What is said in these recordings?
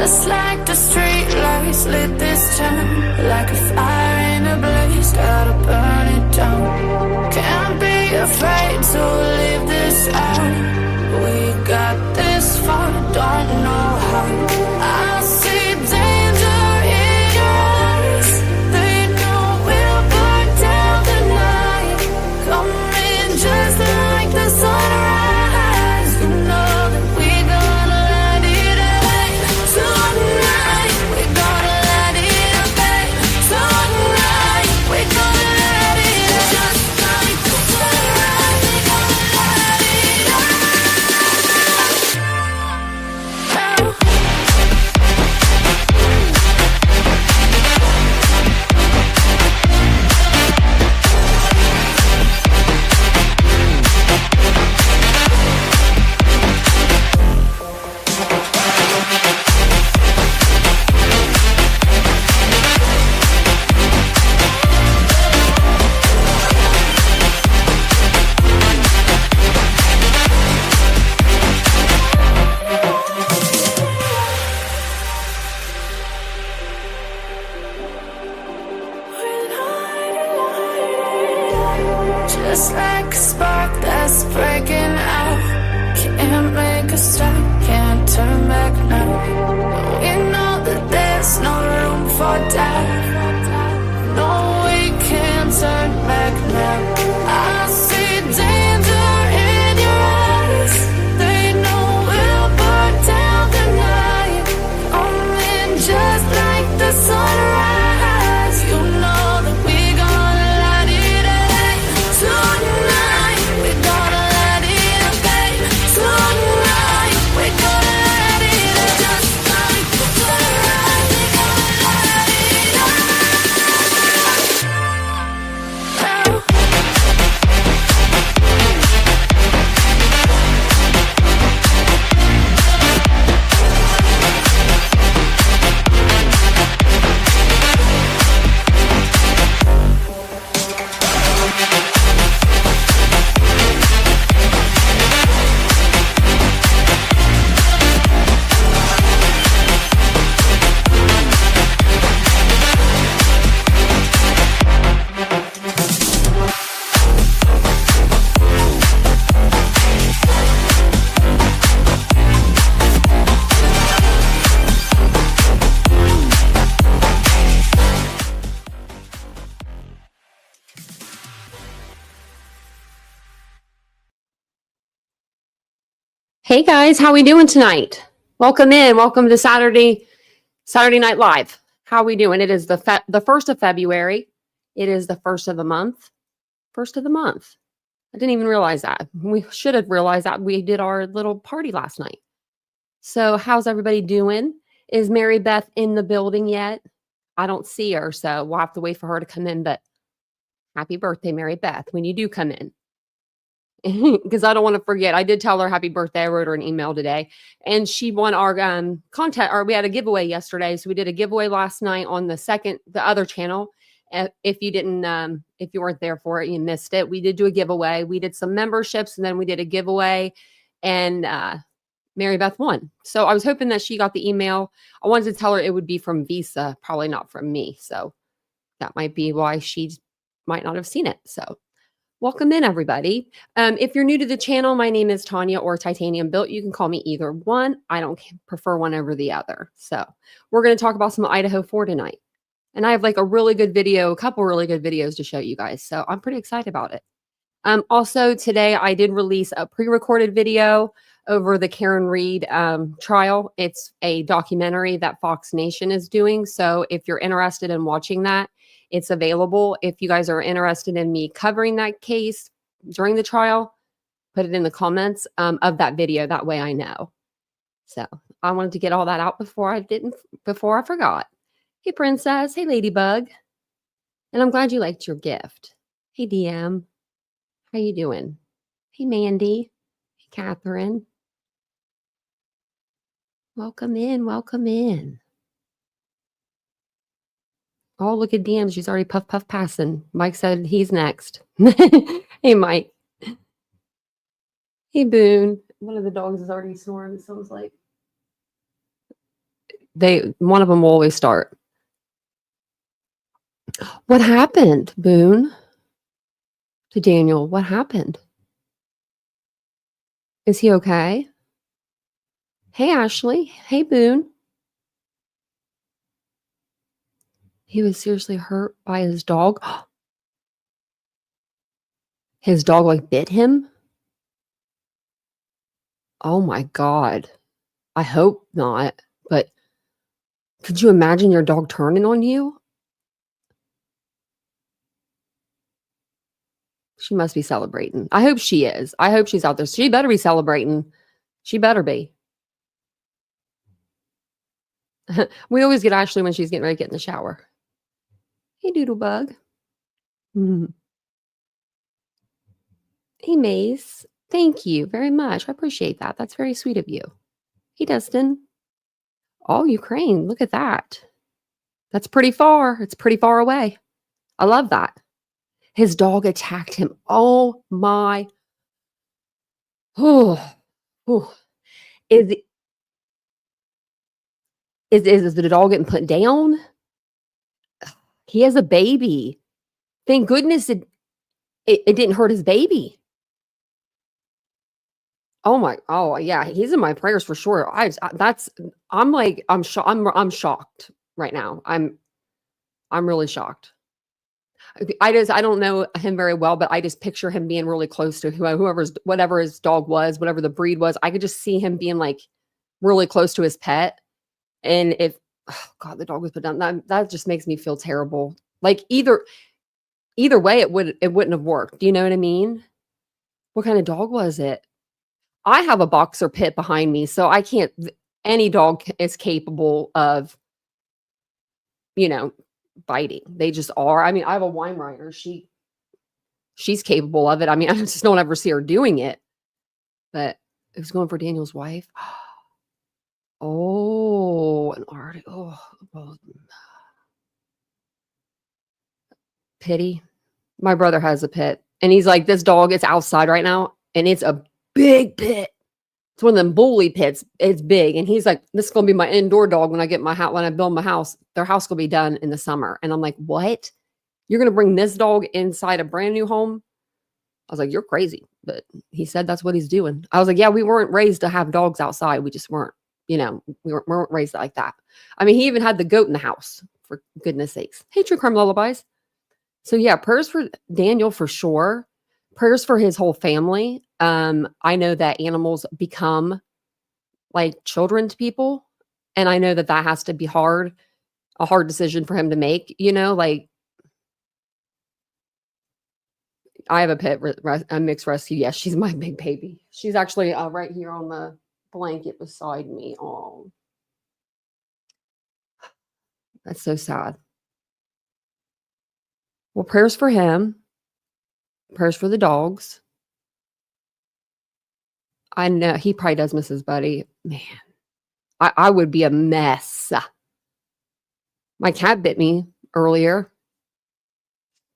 Just like the street lights lit this town, like a fire in a blaze, gotta burn it down. Can't be afraid to leave this out. We got this far, don't know how. I see danger in your eyes. They know we'll burn down the night. Coming just like the sunrise. You know that we're gonna light it up tonight. We're gonna light it up tonight. We're gonna light it up just like the sunrise. We're gonna light it up now. Just like a spark that's breaking out. Can't make a stop, can't turn back now. We know that there's no room for doubt. No, we can't turn back now. I see danger in your eyes. They know we'll burn down the night. Coming just like the sunrise. You know that we're gonna light it up tonight. We're gonna light it up tonight. We're gonna light it up just like the sunrise. We're gonna light it up now. Hey guys, how we doing tonight? Welcome in. Welcome to Saturday Night Live. How we doing? It is the 1st of February. It is the first of the month. First of the month. I didn't even realize that. We should have realized that. We did our little party last night. So how's everybody doing? Is Mary Beth in the building yet? I don't see her, so we'll have to wait for her to come in. But happy birthday, Mary Beth, when you do come in. Because I don't want to forget. I did tell her happy birthday. I wrote her an email today, and she won our contest. Or we had a giveaway yesterday, so we did a giveaway last night on the other channel. If you didn't, if you weren't there for it, you missed it. We did do a giveaway. We did some memberships, and then we did a giveaway, and Mary Beth won. So I was hoping that she got the email. I wanted to tell her it would be from Visa, probably not from me. So that might be why she might not have seen it. So. Welcome in, everybody. If you're new to the channel, my name is Tanya or TitaniumBuilt. You can call me either one. I don't prefer one over the other. So we're going to talk about some Idaho 4 tonight. And I have like a really good video, a couple really good videos to show you guys. So I'm pretty excited about it. Also, today I did release a pre-recorded video over the Karen Reed trial. It's a documentary that Fox Nation is doing. So if you're interested in watching that, it's available. If you guys are interested in me covering that case during the trial, put it in the comments of that video. That way I know. So I wanted to get all that out before I forgot. Hey, Princess. Hey, Ladybug. And I'm glad you liked your gift. Hey, DM. How you doing? Hey, Mandy. Hey, Catherine. Welcome in. Welcome in. Oh, look at DM. She's already puff passing. Mike said he's next. Hey, Mike. Hey, Boone. One of the dogs is already snoring. It sounds like. one of them will always start. What happened, Boone? To Daniel, what happened? Is he okay? Hey, Ashley. Hey, Boone. He was seriously hurt by his dog. His dog like bit him? Oh my God. I hope not. But could you imagine your dog turning on you? She must be celebrating. I hope she is. I hope she's out there. She better be celebrating. She better be. We always get Ashley when she's getting ready to get in the shower. Hey, Doodlebug. Hey, Maze. Thank you very much. I appreciate that. That's very sweet of you. Hey, Dustin. Oh, Ukraine. Look at that. That's pretty far. It's pretty far away. I love that. His dog attacked him. Oh, my. Oh, oh. Is the dog getting put down? He has a baby. Thank goodness it didn't hurt his baby. Oh yeah, he's in my prayers for sure. I'm shocked right now. I'm really shocked. I don't know him very well, but I just picture him being really close to whatever his dog was, whatever the breed was. I could just see him being like really close to his pet. And if, oh God, the dog was put down, that just makes me feel terrible. Like either way, it wouldn't have worked. Do you know what I mean? What kind of dog was it? I have a boxer pit behind me, so I can't. Any dog is capable of, biting. They just are. I mean, I have a Weimaraner. She's capable of it. I mean, I just don't ever see her doing it. But it was going for Daniel's wife. Oh, an article. Oh, pity. My brother has a pit, and he's like, this dog is outside right now, and it's a big pit. It's one of them bully pits. It's big, and he's like, this is gonna be my indoor dog when I get my house. When I build my house, their house will be done in the summer. And I'm like, what? You're gonna bring this dog inside a brand new home? I was like, you're crazy. But he said that's what he's doing. I was like, yeah, we weren't raised to have dogs outside. We just weren't. We weren't raised like that. I mean, he even had the goat in the house, for goodness sakes. Hey, True Crime Lullabies. So yeah, prayers for Daniel for sure. Prayers for his whole family. I know that animals become like children to people. And I know that has to be a hard decision for him to make, like I have a pet, a mixed rescue. Yes, she's my big baby. She's actually right here on the blanket beside me. Oh, that's so sad. Well, prayers for him. Prayers for the dogs. I know he probably does miss his buddy. Man, I would be a mess. My cat bit me earlier.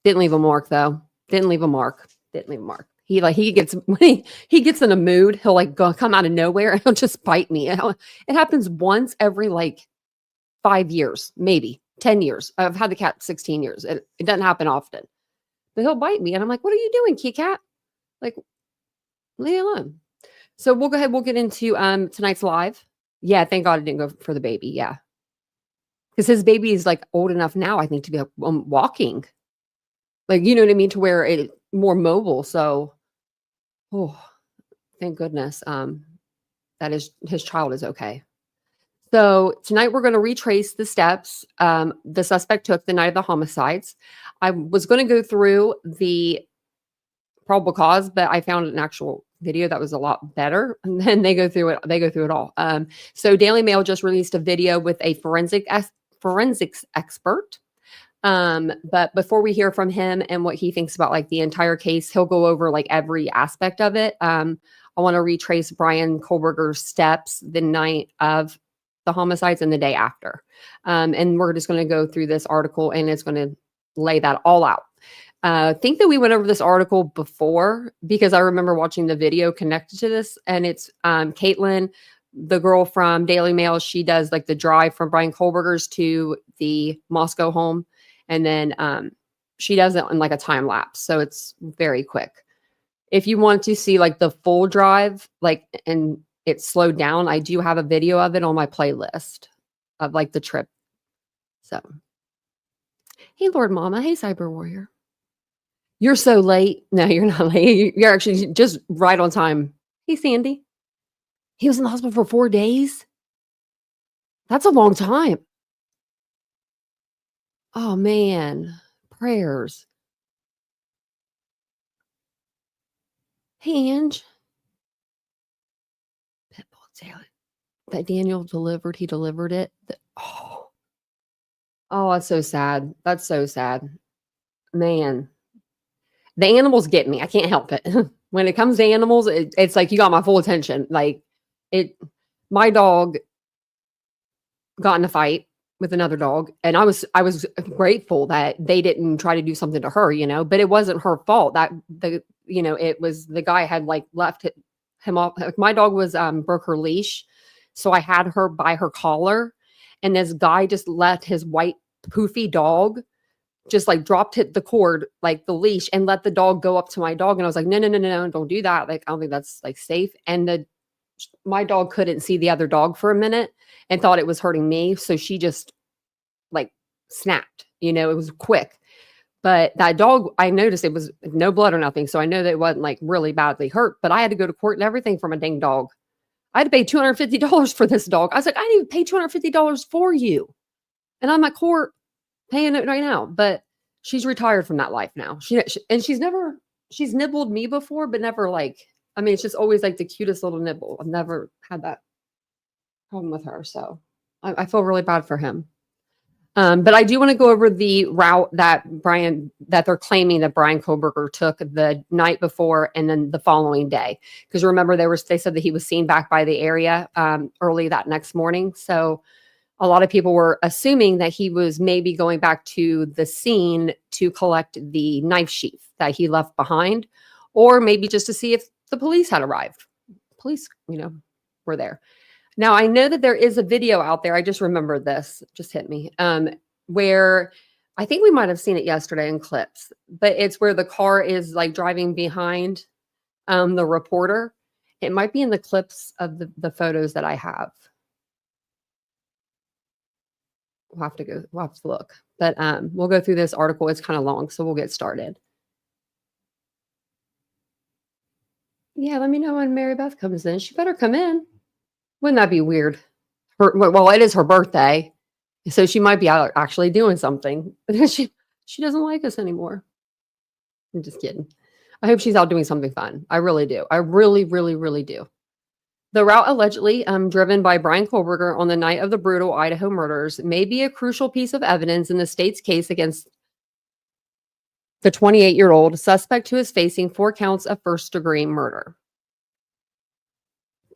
Didn't leave a mark though. Didn't leave a mark. He gets when he gets in a mood, he'll come out of nowhere and he'll just bite me. It happens once every 5 years, maybe 10 years. I've had the cat 16 years. It doesn't happen often. But he'll bite me and I'm like, what are you doing, kitty cat? Like, leave alone. So we'll go ahead. We'll get into tonight's live. Yeah, thank God it didn't go for the baby. Yeah. Because his baby is old enough now, I think, to be walking. You know what I mean? To where it's more mobile. So, oh, thank goodness that his child is okay. So tonight we're going to retrace the steps the suspect took the night of the homicides. I was going to go through the probable cause, but I found an actual video that was a lot better. And then they go through it. They go through it all. So Daily Mail just released a video with a forensics expert. But before we hear from him and what he thinks about the entire case, he'll go over every aspect of it. I want to retrace Brian Kohlberger's steps the night of the homicides and the day after. And we're just going to go through this article and it's going to lay that all out. I think that we went over this article before because I remember watching the video connected to this, and it's Caitlin the girl from Daily Mail, she does like the drive from Brian Kohlberger's to the Moscow home. And then she does it in like a time lapse. So it's very quick. If you want to see like the full drive, like, and it's slowed down, I do have a video of it on my playlist of like the trip. So, hey, Lord Mama. Hey, Cyber Warrior. You're so late. No, you're not late. You're actually just right on time. Hey, Sandy. He was in the hospital for 4 days. That's a long time. Oh, man. Prayers. Hey, Ange. Pitbull, that Daniel delivered. He delivered it. Oh, that's so sad. That's so sad. Man. The animals get me. I can't help it. When it comes to animals, it's like you got my full attention. Like my dog got in a fight with another dog, and I was grateful that they didn't try to do something to her, but it wasn't her fault. That it was the guy had like left him off. Like, my dog was broke her leash, so I had her by her collar, and this guy just let his white poofy dog just like hit the cord, like the leash, and let the dog go up to my dog. And I was like, no, don't do that. Like, I don't think that's like safe. And my dog couldn't see the other dog for a minute and thought it was hurting me. So she just like snapped, it was quick. But that dog, I noticed it was no blood or nothing. So I know that it wasn't like really badly hurt, but I had to go to court and everything from a dang dog. I had to pay $250 for this dog. I was like, I didn't even pay $250 for you. And I'm at court paying it right now, but she's retired from that life now. She's nibbled me before, but never like, it's just always like the cutest little nibble. I've never had that problem with her. So I feel really bad for him. But I do want to go over the route that they're claiming that Brian Kohlberger took the night before and then the following day. Because remember, they said that he was seen back by the area early that next morning. So a lot of people were assuming that he was maybe going back to the scene to collect the knife sheath that he left behind, or maybe just to see if the police had arrived. Police, were there. Now, I know that there is a video out there. I just remembered this, just hit me, where I think we might have seen it yesterday in clips, but it's where the car is like driving behind the reporter. It might be in the clips of the photos that I have. We'll have to look, but we'll go through this article. It's kind of long, so we'll get started. Yeah, let me know when Mary Beth comes in. She better come in. Wouldn't that be weird? Well, it is her birthday, so she might be out actually doing something. She doesn't like us anymore. I'm just kidding. I hope she's out doing something fun. I really do. I really, really, really do. The route allegedly driven by Brian Kohlberger on the night of the brutal Idaho murders may be a crucial piece of evidence in the state's case against the 28-year-old suspect who is facing 4 counts of first-degree murder.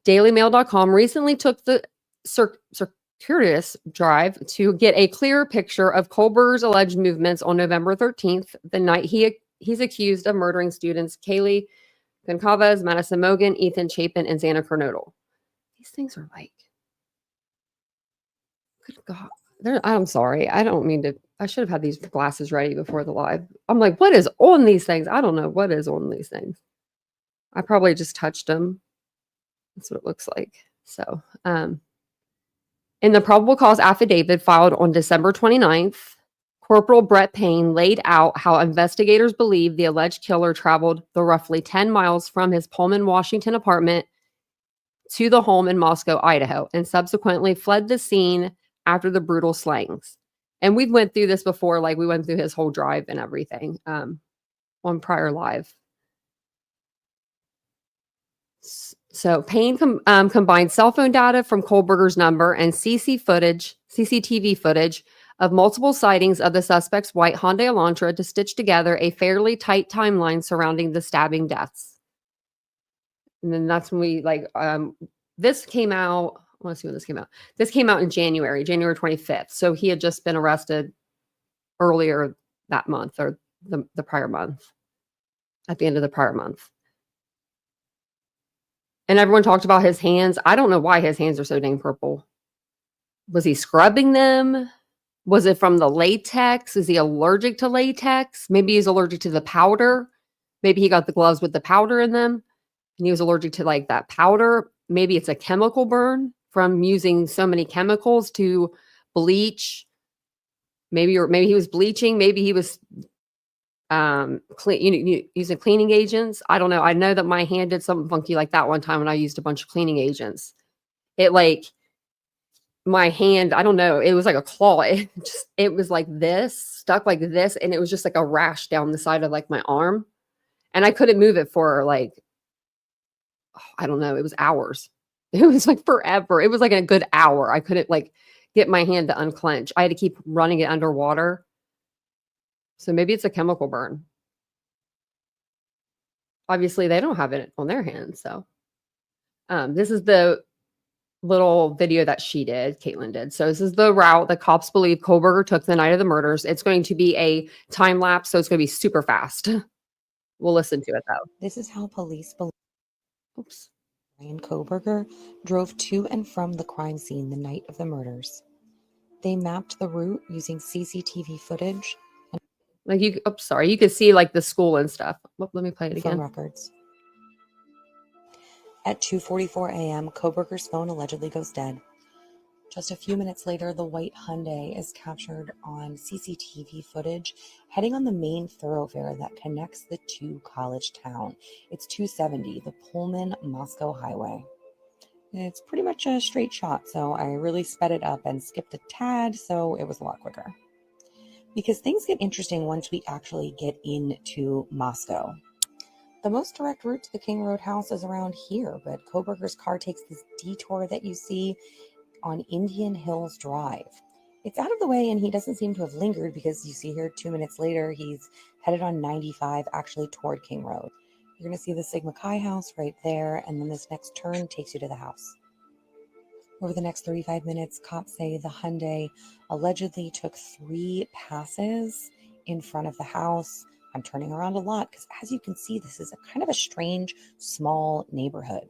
DailyMail.com recently took the circuitous drive to get a clearer picture of Kohlberger's alleged movements on November 13th, the night he's accused of murdering students Kaylee Goncalves, Madison Mogan, Ethan Chapin, and Xana Kernodle. These things are like, good God. I'm sorry. I don't mean to. I should have had these glasses ready before the live. I'm like, what is on these things? I don't know what is on these things. I probably just touched them. That's what it looks like. So, in the probable cause affidavit filed on December 29th, Corporal Brett Payne laid out how investigators believe the alleged killer traveled the roughly 10 miles from his Pullman, Washington apartment to the home in Moscow, Idaho, and subsequently fled the scene after the brutal slayings. And we went through this before, like we went through his whole drive and everything on prior live. So Payne combined cell phone data from Kohlberger's number and CCTV footage of multiple sightings of the suspect's white Hyundai Elantra to stitch together a fairly tight timeline surrounding the stabbing deaths. And then that's when we this came out. I want to see when this came out. This came out in January 25th. So he had just been arrested earlier that month, or the prior month, at the end of the prior month. And everyone talked about his hands. I don't know why his hands are so dang purple. Was he scrubbing them? Was it from the latex? Is he allergic to latex? Maybe he's allergic to the powder. Maybe he got the gloves with the powder in them and he was allergic to like that powder. Maybe it's a chemical burn from using so many chemicals to bleach. Maybe he was bleaching. Maybe he was using cleaning agents. I don't know. I know that my hand did something funky like that one time when I used a bunch of cleaning agents. It like my hand, I don't know, it was like a claw. It was like this, stuck like this, and it was just like a rash down the side of like my arm. And I couldn't move it for like, I don't know, it was hours. It was like forever. It was like a good hour. I couldn't like get my hand to unclench. I had to keep running it underwater. So maybe it's a chemical burn. Obviously, they don't have it on their hands. So this is the little video that she did, Caitlin did. So this is the route the cops believe Kohlberger took the night of the murders. It's going to be a time lapse, so it's going to be super fast. We'll listen to it though. This is how police believe Brian Kohlberger drove to and from the crime scene the night of the murders. They mapped the route using CCTV footage like you could see like the school and stuff. Let me play it again. Phone records. At 2:44 a.m., Kohlberger's phone allegedly goes dead. Just a few minutes later, the white Hyundai is captured on CCTV footage heading on the main thoroughfare that connects the two college town. It's 270, the Pullman-Moscow Highway. It's pretty much a straight shot, so I really sped it up and skipped a tad, so it was a lot quicker. Because things get interesting once we actually get into Moscow. The most direct route to the King Road house is around here, but Kohlberger's car takes this detour that you see on Indian Hills Drive. It's out of the way and he doesn't seem to have lingered because you see here 2 minutes later, he's headed on 95 actually toward King Road. You're going to see the Sigma Chi house right there, and then this next turn takes you to the house. Over the next 35 minutes, cops say the Hyundai allegedly took 3 passes in front of the house. I'm turning around a lot because as you can see, this is a kind of a strange, small neighborhood.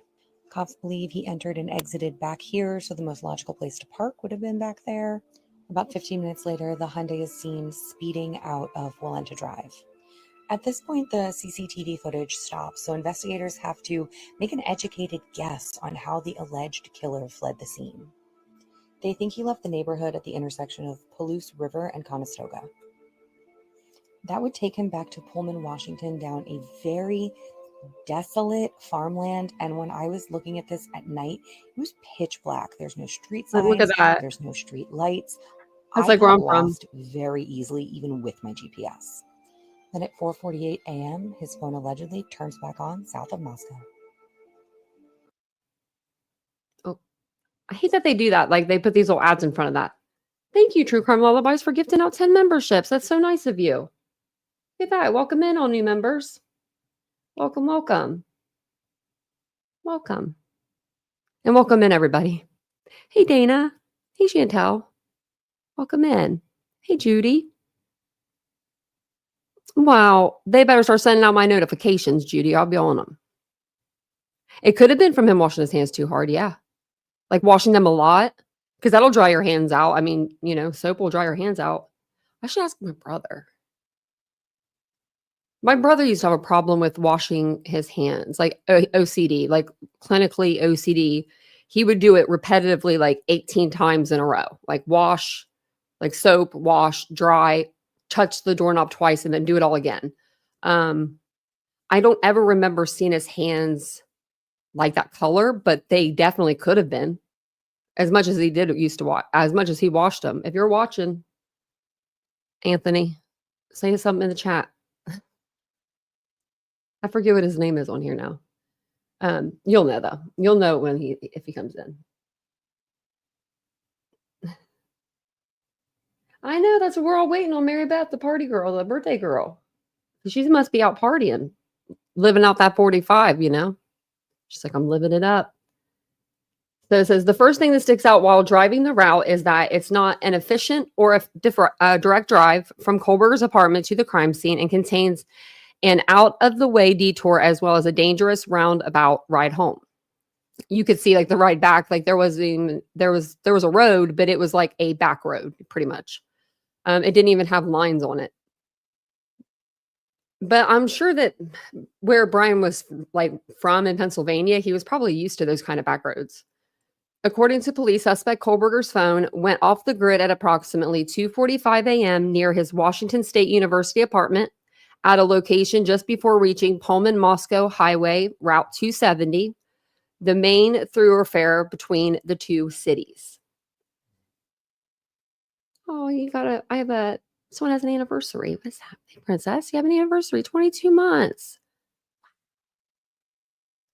Cops believe he entered and exited back here, so the most logical place to park would have been back there. About 15 minutes later, the Hyundai is seen speeding out of Walenta Drive. At this point, the CCTV footage stops, so investigators have to make an educated guess on how the alleged killer fled the scene. They think he left the neighborhood at the intersection of Palouse River and Conestoga. That would take him back to Pullman, Washington, down a very desolate farmland, and when I was looking at this at night, it was pitch black. There's no street signs. Look at that. There's no street lights. That's like where I'm lost very easily, even with my GPS. Then at 4:48 a.m., his phone allegedly turns back on south of Moscow. Oh, I hate that they do that. Like they put these little ads in front of that. Thank you, True Crime Lullabies, for gifting out 10 memberships. That's so nice of you. Look at that. Welcome in, all new members. Welcome, welcome. Welcome. And welcome in, everybody. Hey, Dana. Hey, Chantel. Welcome in. Hey, Judy. Wow. They better start sending out my notifications, Judy. I'll be on them. It could have been from him washing his hands too hard. Yeah. Like washing them a lot. Because that'll dry your hands out. I mean, soap will dry your hands out. I should ask my brother. My brother used to have a problem with washing his hands, like OCD, like clinically OCD. He would do it repetitively, like 18 times in a row, like wash, like soap, wash, dry, touch the doorknob twice, and then do it all again. I don't ever remember seeing his hands like that color, but they definitely could have been. As much as he used to watch, as much as he washed them. If you're watching, Anthony, say something in the chat. I forget what his name is on here now. You'll know though. You'll know if he comes in. I know that's what we're all waiting on. Mary Beth, the party girl, the birthday girl. She must be out partying, living out that 45. She's like, I'm living it up. So it says the first thing that sticks out while driving the route is that it's not an efficient or a direct drive from Kohlberger's apartment to the crime scene and contains an out-of-the-way detour as well as a dangerous roundabout ride home. you could see like the ride back, like there was a road, but it was like a back road pretty much. It didn't even have lines on it. But I'm sure that where Brian was like from in Pennsylvania, he was probably used to those kind of back roads. According to police, suspect Kohlberger's phone went off the grid at approximately 2:45 a.m. near his Washington State University apartment at a location just before reaching Pullman-Moscow Highway Route 270, the main thoroughfare between the two cities. Oh, someone has an anniversary. What's happening, princess? You have an anniversary, 22 months.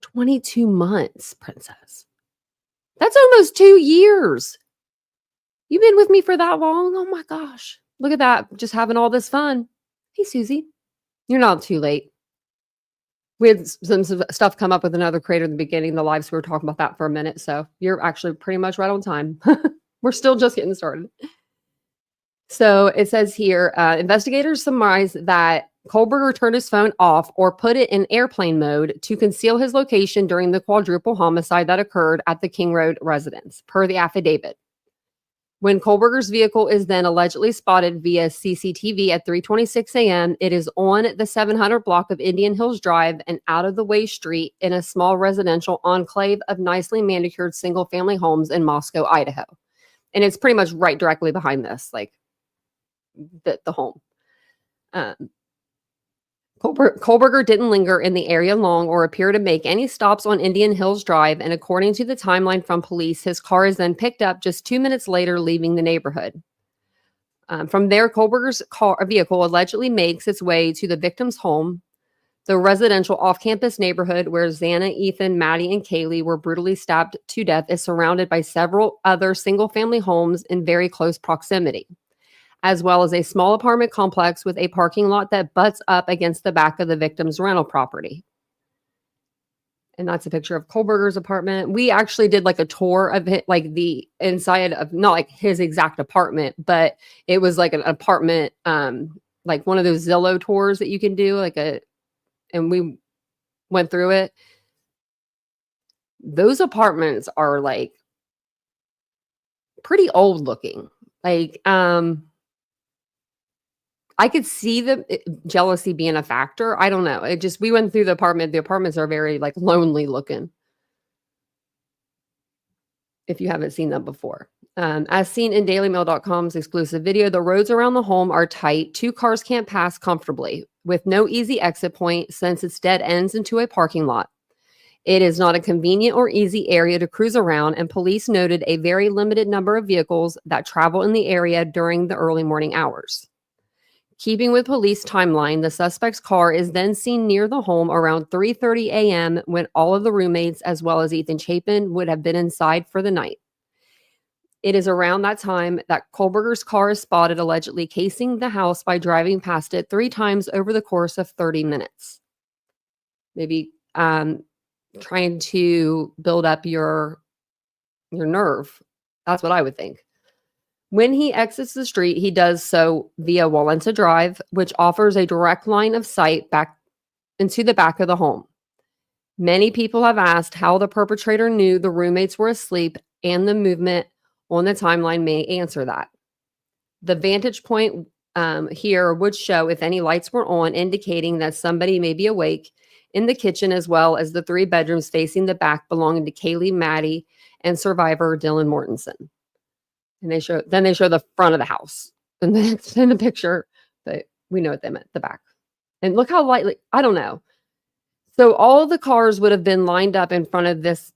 22 months, princess. That's almost 2 years. You've been with me for that long? Oh my gosh. Look at that. Just having all this fun. Hey, Susie. You're not too late. We had some stuff come up with another creator in the beginning of the live, so we were talking about that for a minute. So you're actually pretty much right on time. We're still just getting started. So it says here, investigators surmise that Kohlberger turned his phone off or put it in airplane mode to conceal his location during the quadruple homicide that occurred at the King Road residence, per the affidavit. When Kohlberger's vehicle is then allegedly spotted via CCTV at 3:26 a.m., it is on the 700 block of Indian Hills Drive, an out-of-the-way street in a small residential enclave of nicely manicured single-family homes in Moscow, Idaho. And it's pretty much right directly behind this, like the home. Kohlberger didn't linger in the area long or appear to make any stops on Indian Hills Drive, and according to the timeline from police, his car is then picked up just 2 minutes later, leaving the neighborhood. From there, Kohlberger's vehicle allegedly makes its way to the victim's home, the residential off-campus neighborhood where Xana, Ethan, Maddie, and Kaylee were brutally stabbed to death is surrounded by several other single-family homes in very close proximity, as well as a small apartment complex with a parking lot that butts up against the back of the victim's rental property. And that's a picture of Kohlberger's apartment. We actually did like a tour of it, like the inside of, not like his exact apartment, but it was like an apartment, like one of those Zillow tours that you can do, and we went through it. Those apartments are like pretty old looking. Like, I could see the jealousy being a factor. I don't know. We went through the apartment. The apartments are very like lonely looking, if you haven't seen them before. As seen in dailymail.com's exclusive video, the roads around the home are tight. 2 cars can't pass comfortably with no easy exit point since it's dead ends into a parking lot. It is not a convenient or easy area to cruise around, and police noted a very limited number of vehicles that travel in the area during the early morning hours. Keeping with police timeline, the suspect's car is then seen near the home around 3:30 a.m. when all of the roommates, as well as Ethan Chapin, would have been inside for the night. It is around that time that Kohlberger's car is spotted allegedly casing the house by driving past it 3 times over the course of 30 minutes. Maybe trying to build up your nerve. That's what I would think. When he exits the street, he does so via Walenta Drive, which offers a direct line of sight back into the back of the home. Many people have asked how the perpetrator knew the roommates were asleep, and the movement on the timeline may answer that. The vantage point here would show if any lights were on, indicating that somebody may be awake in the kitchen, as well as the 3 bedrooms facing the back belonging to Kaylee, Maddie, and survivor Dylan Mortensen. And they show the front of the house, and then it's in the picture, but we know what they meant, the back. And look how lightly, I don't know. So all of the cars would have been lined up in front of this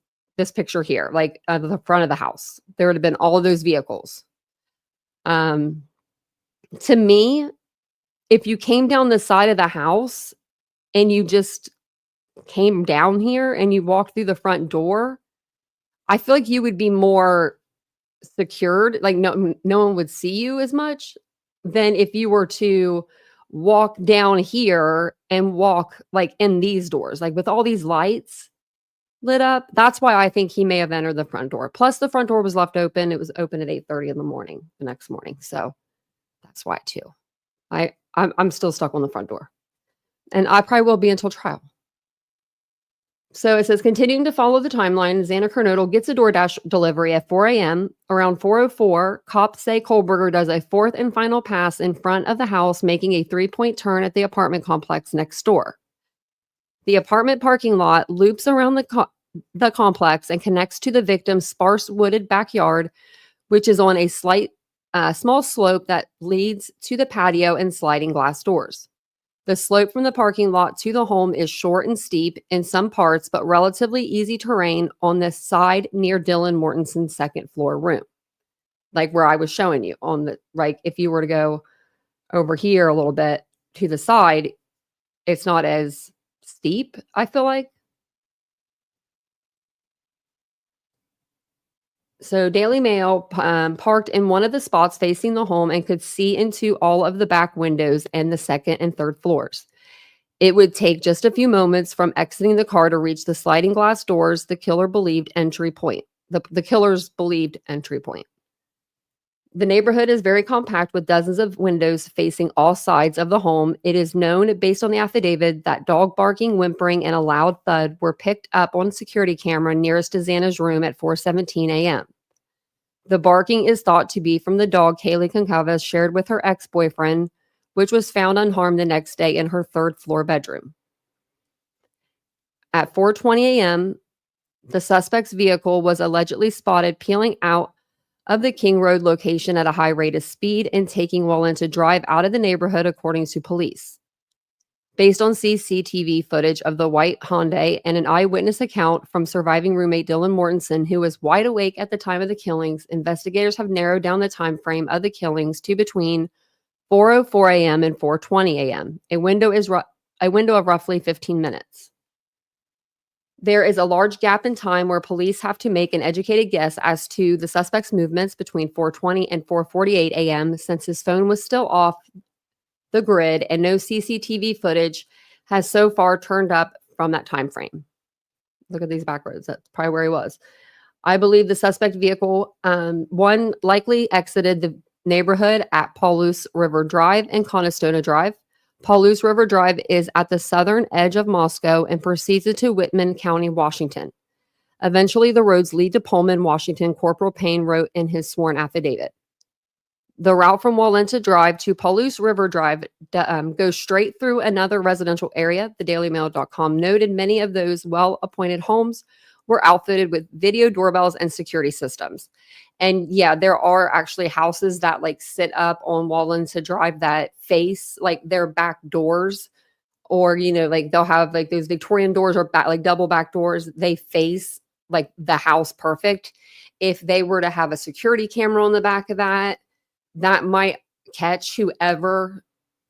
picture here, like the front of the house. There would have been all of those vehicles. To me, if you came down the side of the house and you just came down here and you walked through the front door, I feel like you would be more secured, like no one would see you as much than if you were to walk down here and walk like in these doors, like with all these lights lit up. That's why I think he may have entered the front door. Plus the front door was left open. It was open at 8:30 in the morning, the next morning. So that's why too. I'm still stuck on the front door, and I probably will be until trial. So it says, continuing to follow the timeline, Xana Kernodle gets a DoorDash delivery at 4 a.m. Around 4:04, cops say Kohlberger does a fourth and final pass in front of the house, making a 3-point turn at the apartment complex next door. The apartment parking lot loops around the complex and connects to the victim's sparse wooded backyard, which is on a small slope that leads to the patio and sliding glass doors. The slope from the parking lot to the home is short and steep in some parts, but relatively easy terrain on the side near Dylan Mortenson's second floor room. Like where I was showing you on the, right, if you were to go over here a little bit to the side, it's not as steep, I feel like. So Daily Mail parked in one of the spots facing the home and could see into all of the back windows and the second and third floors. It would take just a few moments from exiting the car to reach the sliding glass doors, the killer believed entry point. The killer's believed entry point. The neighborhood is very compact with dozens of windows facing all sides of the home. It is known, based on the affidavit, that dog barking, whimpering, and a loud thud were picked up on security camera nearest to Xana's room at 4:17 a.m. The barking is thought to be from the dog Kaylee Concavas shared with her ex-boyfriend, which was found unharmed the next day in her third floor bedroom. At 4:20 a.m., the suspect's vehicle was allegedly spotted peeling out of the King Road location at a high rate of speed and taking Walenta Drive out of the neighborhood, according to police. Based on CCTV footage of the white Hyundai and an eyewitness account from surviving roommate Dylan Mortenson, who was wide awake at the time of the killings, investigators have narrowed down the time frame of the killings to between 4:04 a.m. and 4:20 a.m. A window of roughly 15 minutes. There is a large gap in time where police have to make an educated guess as to the suspect's movements between 4:20 and 4:48 a.m. since his phone was still off the grid and no CCTV footage has so far turned up from that time frame. Look at these back roads. That's probably where he was. I believe the suspect vehicle, one likely exited the neighborhood at Paulus River Drive and Conestoga Drive. Paulus River Drive is at the southern edge of Moscow and proceeds into Whitman County, Washington. Eventually, the roads lead to Pullman, Washington, Corporal Payne wrote in his sworn affidavit. The route from Walenta Drive to Paulus River Drive goes straight through another residential area. The DailyMail.com noted many of those well-appointed homes were outfitted with video doorbells and security systems. And yeah, there are actually houses that like sit up on Walenta Drive that face like their back doors, or, you know, like they'll have like those Victorian doors or like double back doors. They face like the house perfect. If they were to have a security camera on the back of that, that might catch whoever,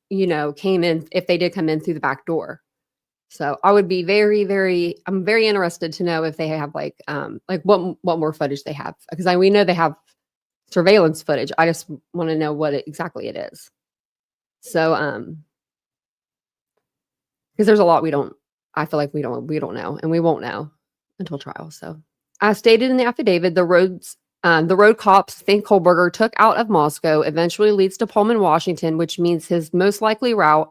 you know, came in, if they did come in through the back door. So I would be I'm very interested to know if they have like what more footage they have, because we know they have surveillance footage. I just want to know what exactly it is. So, because there's a lot I feel like we don't know, and we won't know until trial. So, as stated in the affidavit, the road cops think Kohlberger took out of Moscow eventually leads to Pullman, Washington, which means his most likely route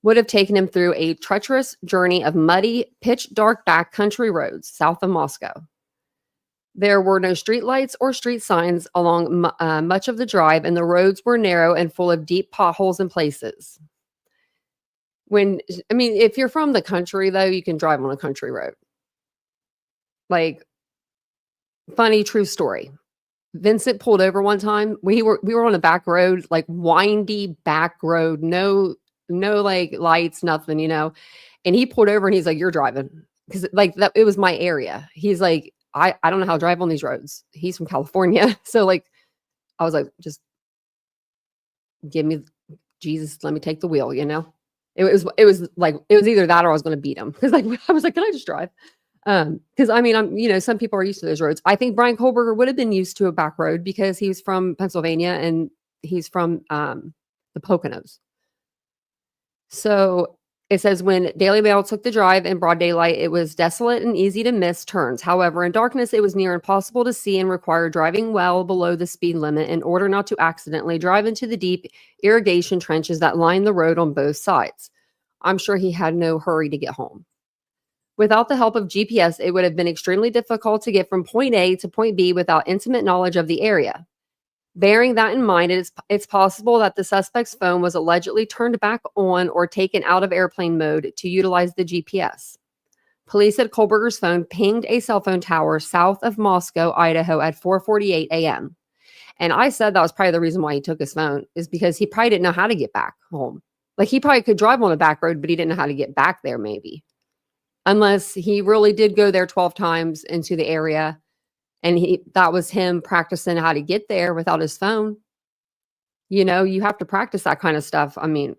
would have taken him through a treacherous journey of muddy, pitch-dark backcountry roads south of Moscow. There were no streetlights or street signs along much of the drive, and the roads were narrow and full of deep potholes in places. If you're from the country, though, you can drive on a country road. Like, funny true story. Vincent pulled over one time. We were on a back road, like windy back road, no like lights, nothing, you know. And he pulled over and he's like, "You're driving," because like that it was my area. He's like, I don't know how to drive on these roads. He's from California, so like I was like, just give me Jesus, let me take the wheel, you know. It was like it was either that or I was going to beat him, because like I was like, "Can I just drive?" Because I'm some people are used to those roads. I think Brian Kohlberger would have been used to a back road because he's from Pennsylvania and he's from the Poconos. So it says when Daily Mail took the drive in broad daylight, it was desolate and easy to miss turns. However, in darkness, it was near impossible to see and required driving well below the speed limit in order not to accidentally drive into the deep irrigation trenches that line the road on both sides. I'm sure he had no hurry to get home. Without the help of GPS, it would have been extremely difficult to get from point A to point B without intimate knowledge of the area. Bearing that in mind, it's possible that the suspect's phone was allegedly turned back on or taken out of airplane mode to utilize the GPS. Police said Kohlberger's phone pinged a cell phone tower south of Moscow, Idaho at 4:48 a.m. And I said that was probably the reason why he took his phone, is because he probably didn't know how to get back home. Like, he probably could drive on a back road, but he didn't know how to get back there, maybe. Unless he really did go there 12 times into the area, and that was him practicing how to get there without his phone. You know, you have to practice that kind of stuff. I mean,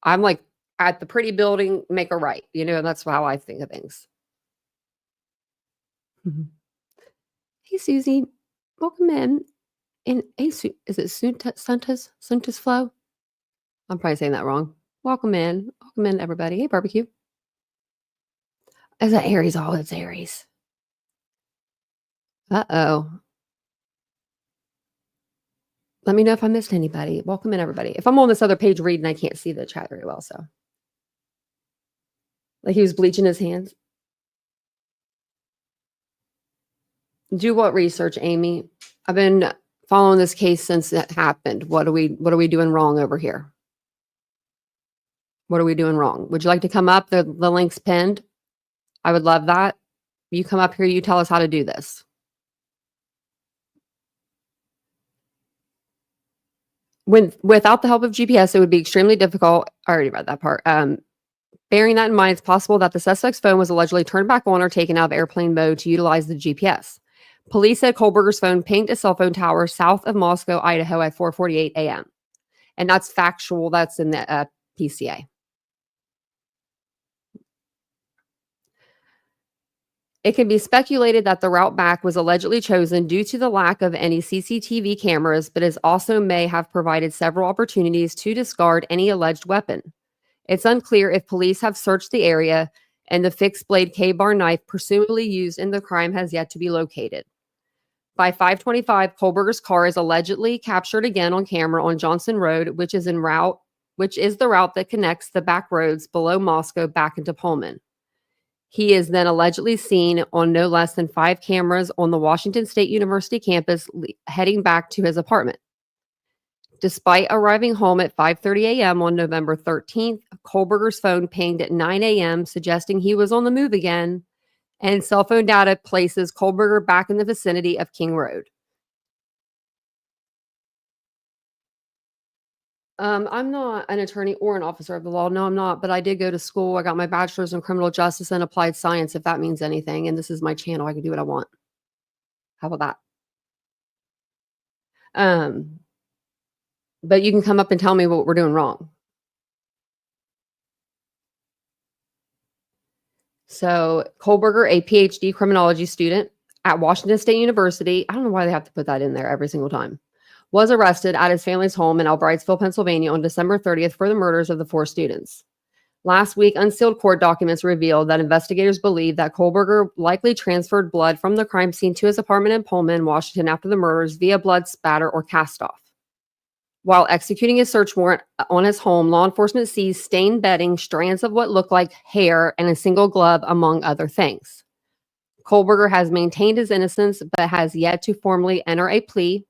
I'm like, at the pretty building, make a right. You know, that's how I think of things. Mhm. Hey, Susie, welcome in. And hey, is it Suntas Flow? I'm probably saying that wrong. Welcome in, everybody. Hey, barbecue. Is that Aries? Oh, it's Aries. Uh-oh. Let me know if I missed anybody. Welcome in, everybody. If I'm on this other page reading, I can't see the chat very well, so. Like, he was bleaching his hands. Do what research, Amy? I've been following this case since it happened. What are we doing wrong over here? What are we doing wrong? Would you like to come up? The link's pinned. I would love that. You come up here, you tell us how to do this. Without the help of GPS, it would be extremely difficult. I already read that part. Bearing that in mind, it's possible that the suspect's phone was allegedly turned back on or taken out of airplane mode to utilize the GPS. Police said Kohlberger's phone pinged a cell phone tower south of Moscow, Idaho at 4:48 a.m. And that's factual. That's in the PCA. It can be speculated that the route back was allegedly chosen due to the lack of any CCTV cameras, but it also may have provided several opportunities to discard any alleged weapon. It's unclear if police have searched the area, and the fixed blade K-bar knife presumably used in the crime has yet to be located. By 5:25, Kohlberger's car is allegedly captured again on camera on Johnson Road, which is the route that connects the back roads below Moscow back into Pullman. He is then allegedly seen on no less than 5 cameras on the Washington State University campus heading back to his apartment. Despite arriving home at 5:30 a.m. on November 13th, Kohlberger's phone pinged at 9 a.m., suggesting he was on the move again, and cell phone data places Kohlberger back in the vicinity of King Road. I'm not an attorney or an officer of the law. No, I'm not. But I did go to school. I got my bachelor's in criminal justice and applied science, if that means anything. And this is my channel. I can do what I want. How about that? But you can come up and tell me what we're doing wrong. So Kohlberger, a PhD criminology student at Washington State University, I don't know why they have to put that in there every single time, was arrested at his family's home in Albrightsville, Pennsylvania on December 30th for the murders of the 4 students. Last week, unsealed court documents revealed that investigators believe that Kohlberger likely transferred blood from the crime scene to his apartment in Pullman, Washington after the murders via blood spatter or cast-off. While executing a search warrant on his home, law enforcement seized stained bedding, strands of what looked like hair, and a single glove, among other things. Kohlberger has maintained his innocence, but has yet to formally enter a plea,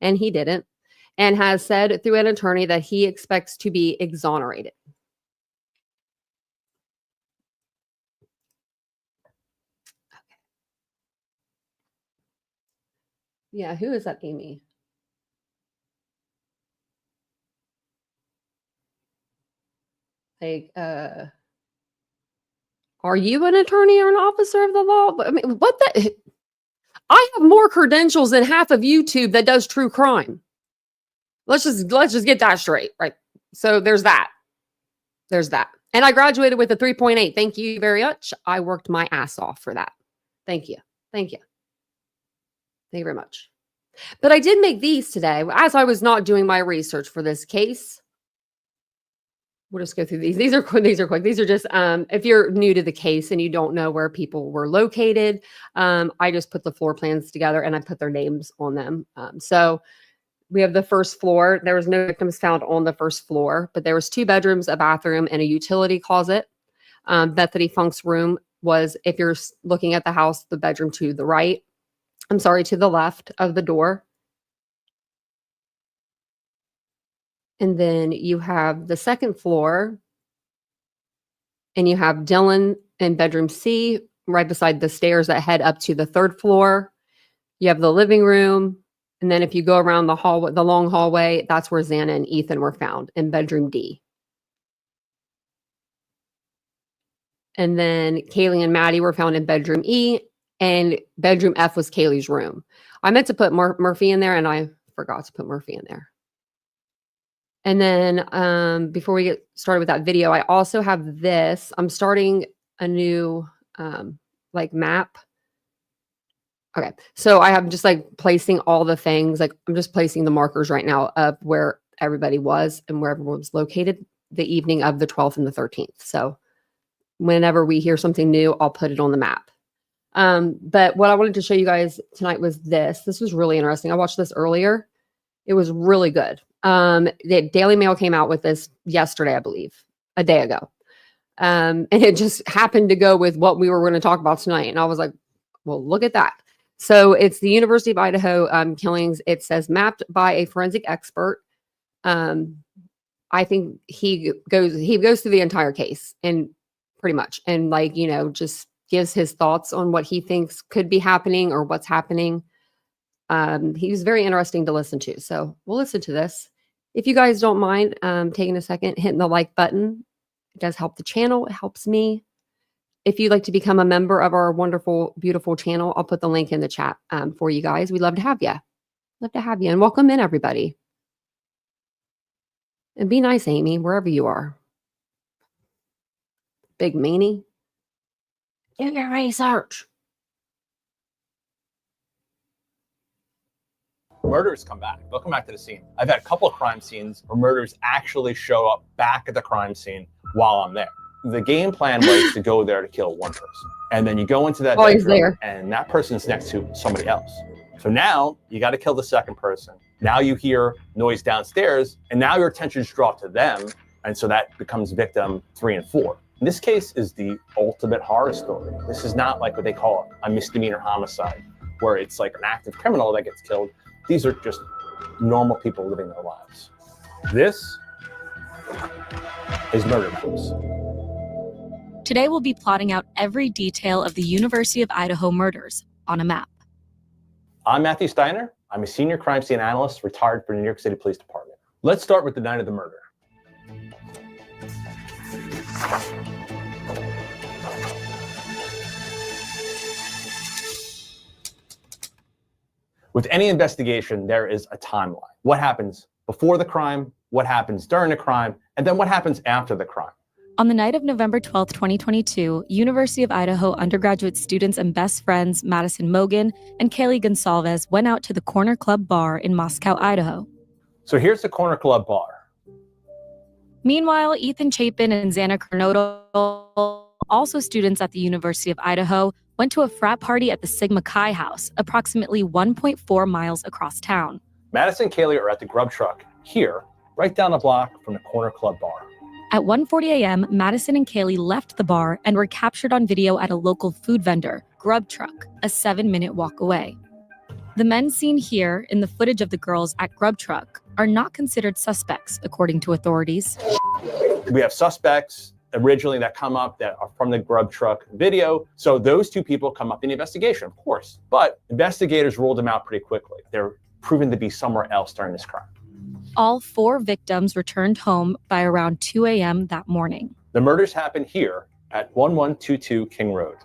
and he didn't, and has said through an attorney that he expects to be exonerated. Okay. Yeah, who is that, Amy? Like, are you an attorney or an officer of the law? I mean, what the? I have more credentials than half of YouTube that does true crime. Let's just get that straight, right? So there's that. And I graduated with a 3.8. Thank you very much. I worked my ass off for that. Thank you. Thank you very much. But I did make these today as I was not doing my research for this case. We'll just go through these. These are quick. These are just, if you're new to the case and you don't know where people were located, I just put the floor plans together and I put their names on them. So we have the first floor. There was no victims found on the first floor, but there was 2 bedrooms, a bathroom, and a utility closet. Bethany Funk's room was, if you're looking at the house, the bedroom to the right. I'm sorry, to the left of the door. And then you have the second floor, and you have Dylan in bedroom C, right beside the stairs that head up to the third floor. You have the living room. And then if you go around the hallway, the long hallway, that's where Xana and Ethan were found, in bedroom D. And then Kaylee and Maddie were found in bedroom E, and bedroom F was Kaylee's room. I meant to put Murphy in there, and I forgot to put Murphy in there. And then before we get started with that video, I also have this. I'm starting a new map. Okay, so I have just placing all the things. I'm just placing the markers right now of where everybody was and where everyone was located the evening of the 12th and the 13th. So whenever we hear something new, I'll put it on the map. But what I wanted to show you guys tonight was this. This was really interesting. I watched this earlier. It was really good. The Daily Mail came out with this yesterday, I believe, a day ago. And it just happened to go with what we were going to talk about tonight. And I was like, well, look at that. So it's the University of Idaho killings. It says mapped by a forensic expert. I think he goes through the entire case and pretty much, and just gives his thoughts on what he thinks could be happening or what's happening. He was very interesting to listen to. So we'll listen to this. If you guys don't mind taking a second, hitting the like button, it does help the channel. It helps me. If you'd like to become a member of our wonderful, beautiful channel, I'll put the link in the chat for you guys. We'd love to have you. Love to have you. And welcome in, everybody. And be nice, Amy, wherever you are. Big meanie. Do your research. Murderers come back. They'll come back to the scene. I've had a couple of crime scenes where murderers actually show up back at the crime scene while I'm there. The game plan was to go there to kill one person. And then you go into that bedroom and that person's next to somebody else. So now you got to kill the second person. Now you hear noise downstairs and now your attention's drawn to them. And so that becomes victim 3 and 4. In this case is the ultimate horror story. This is not like what they call a misdemeanor homicide, where it's like an active criminal that gets killed. These are just normal people living their lives. This is Murder Maps. Today we'll be plotting out every detail of the University of Idaho murders on a map. I'm Matthew Steiner. I'm a senior crime scene analyst retired from the New York City Police Department. Let's start with the night of the murder. With any investigation, there is a timeline. What happens before the crime, what happens during the crime, and then what happens after the crime. On the night of November 12, 2022, University of Idaho undergraduate students and best friends Madison Mogan and Kaylee Gonsalves went out to the Corner Club Bar in Moscow, Idaho. So here's the Corner Club Bar. Meanwhile, Ethan Chapin and Xana Kernodle, also students at the University of Idaho, went to a frat party at the Sigma Chi House, approximately 1.4 miles across town. Madison and Kaylee are at the Grub Truck here, right down the block from the Corner Club Bar. At 1:40 a.m., Madison and Kaylee left the bar and were captured on video at a local food vendor, Grub Truck, a 7-minute walk away. The men seen here in the footage of the girls at Grub Truck are not considered suspects, according to authorities. We have suspects originally that come up that are from the Grub Truck video. So those two people come up in the investigation, of course. But investigators ruled them out pretty quickly. They're proven to be somewhere else during this crime. All 4 victims returned home by around 2 a.m. that morning. The murders happened here at 1122 King Road.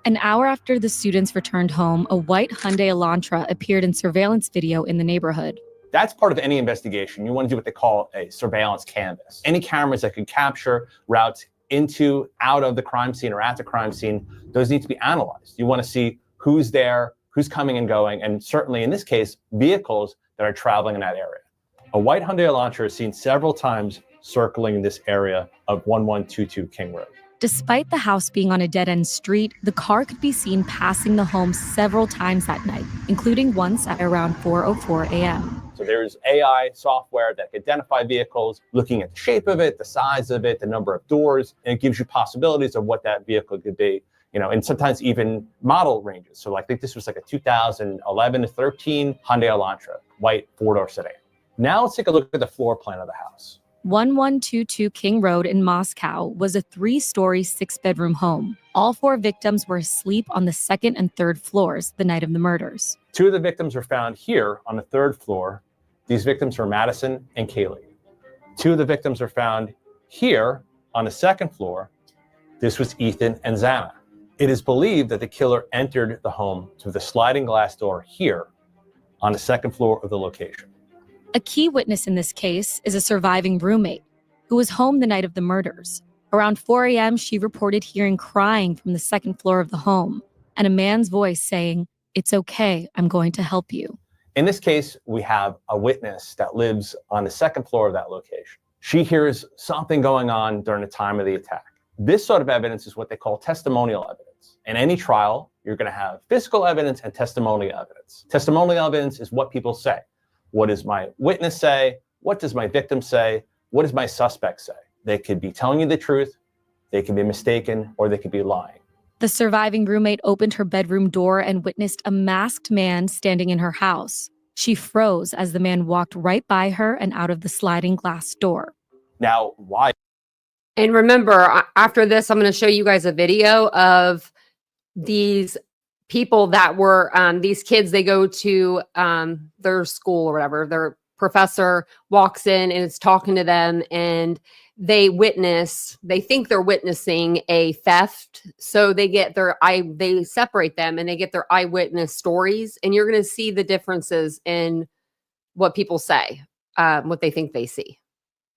An hour after the students returned home, a white Hyundai Elantra appeared in surveillance video in the neighborhood. That's part of any investigation. You want to do what they call a surveillance canvas. Any cameras that could capture routes into, out of the crime scene or at the crime scene, those need to be analyzed. You want to see who's there, who's coming and going, and certainly in this case, vehicles that are traveling in that area. A white Hyundai Elantra is seen several times circling this area of 1122 King Road. Despite the house being on a dead-end street, the car could be seen passing the home several times that night, including once at around 4:04 a.m. So there's AI software that can identify vehicles, looking at the shape of it, the size of it, the number of doors, and it gives you possibilities of what that vehicle could be, and sometimes even model ranges. So I think this was like a 2011 to 13 Hyundai Elantra, white four-door sedan. Now let's take a look at the floor plan of the house. 1122 King Road in Moscow was a 3-story, 6-bedroom home. All 4 victims were asleep on the 2nd and 3rd floors the night of the murders. 2 of the victims were found here on the 3rd floor. These victims were Madison and Kaylee. 2 of the victims were found here on the 2nd floor. This was Ethan and Xana. It is believed that the killer entered the home through the sliding glass door here on the 2nd floor of the location. A key witness in this case is a surviving roommate who was home the night of the murders. Around 4 a.m., she reported hearing crying from the 2nd floor of the home and a man's voice saying, "It's okay, I'm going to help you." In this case, we have a witness that lives on the 2nd floor of that location. She hears something going on during the time of the attack. This sort of evidence is what they call testimonial evidence. In any trial, you're going to have physical evidence and testimonial evidence. Testimonial evidence is what people say. What does my witness say? What does my victim say? What does my suspect say? They could be telling you the truth, they could be mistaken, or they could be lying. The surviving roommate opened her bedroom door and witnessed a masked man standing in her house. She froze as the man walked right by her and out of the sliding glass door. Now, why? And remember, after this, I'm going to show you guys a video of these people that were, these kids, they go to their school or whatever. Their professor walks in and is talking to them, and they think they're witnessing a theft. So they get they separate them and they get their eyewitness stories. And you're going to see the differences in what people say, what they think they see.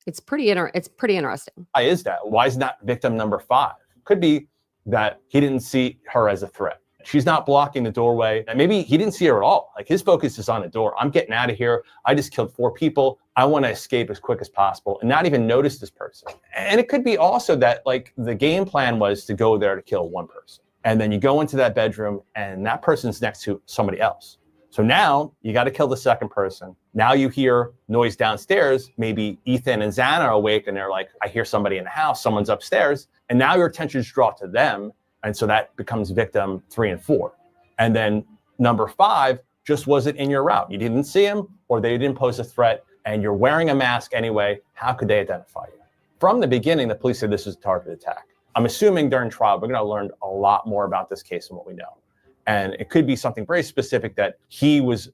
It's pretty interesting. Why is that? Why is not victim number 5? Could be that he didn't see her as a threat. She's not blocking the doorway. And maybe he didn't see her at all. Like, his focus is on the door. I'm getting out of here. I just killed 4 people. I want to escape as quick as possible and not even notice this person. And it could be also that, like, the game plan was to go there to kill 1 person. And then you go into that bedroom and that person's next to somebody else. So now you got to kill the 2nd person. Now you hear noise downstairs. Maybe Ethan and Xana are awake and they're like, I hear somebody in the house. Someone's upstairs. And now your attention is drawn to them. And so that becomes victim 3 and 4. And then number 5 just wasn't in your route. You didn't see him, or they didn't pose a threat, and you're wearing a mask anyway. How could they identify you? From the beginning, the police said this was a targeted attack. I'm assuming during trial, we're going to learn a lot more about this case and what we know. And it could be something very specific that he was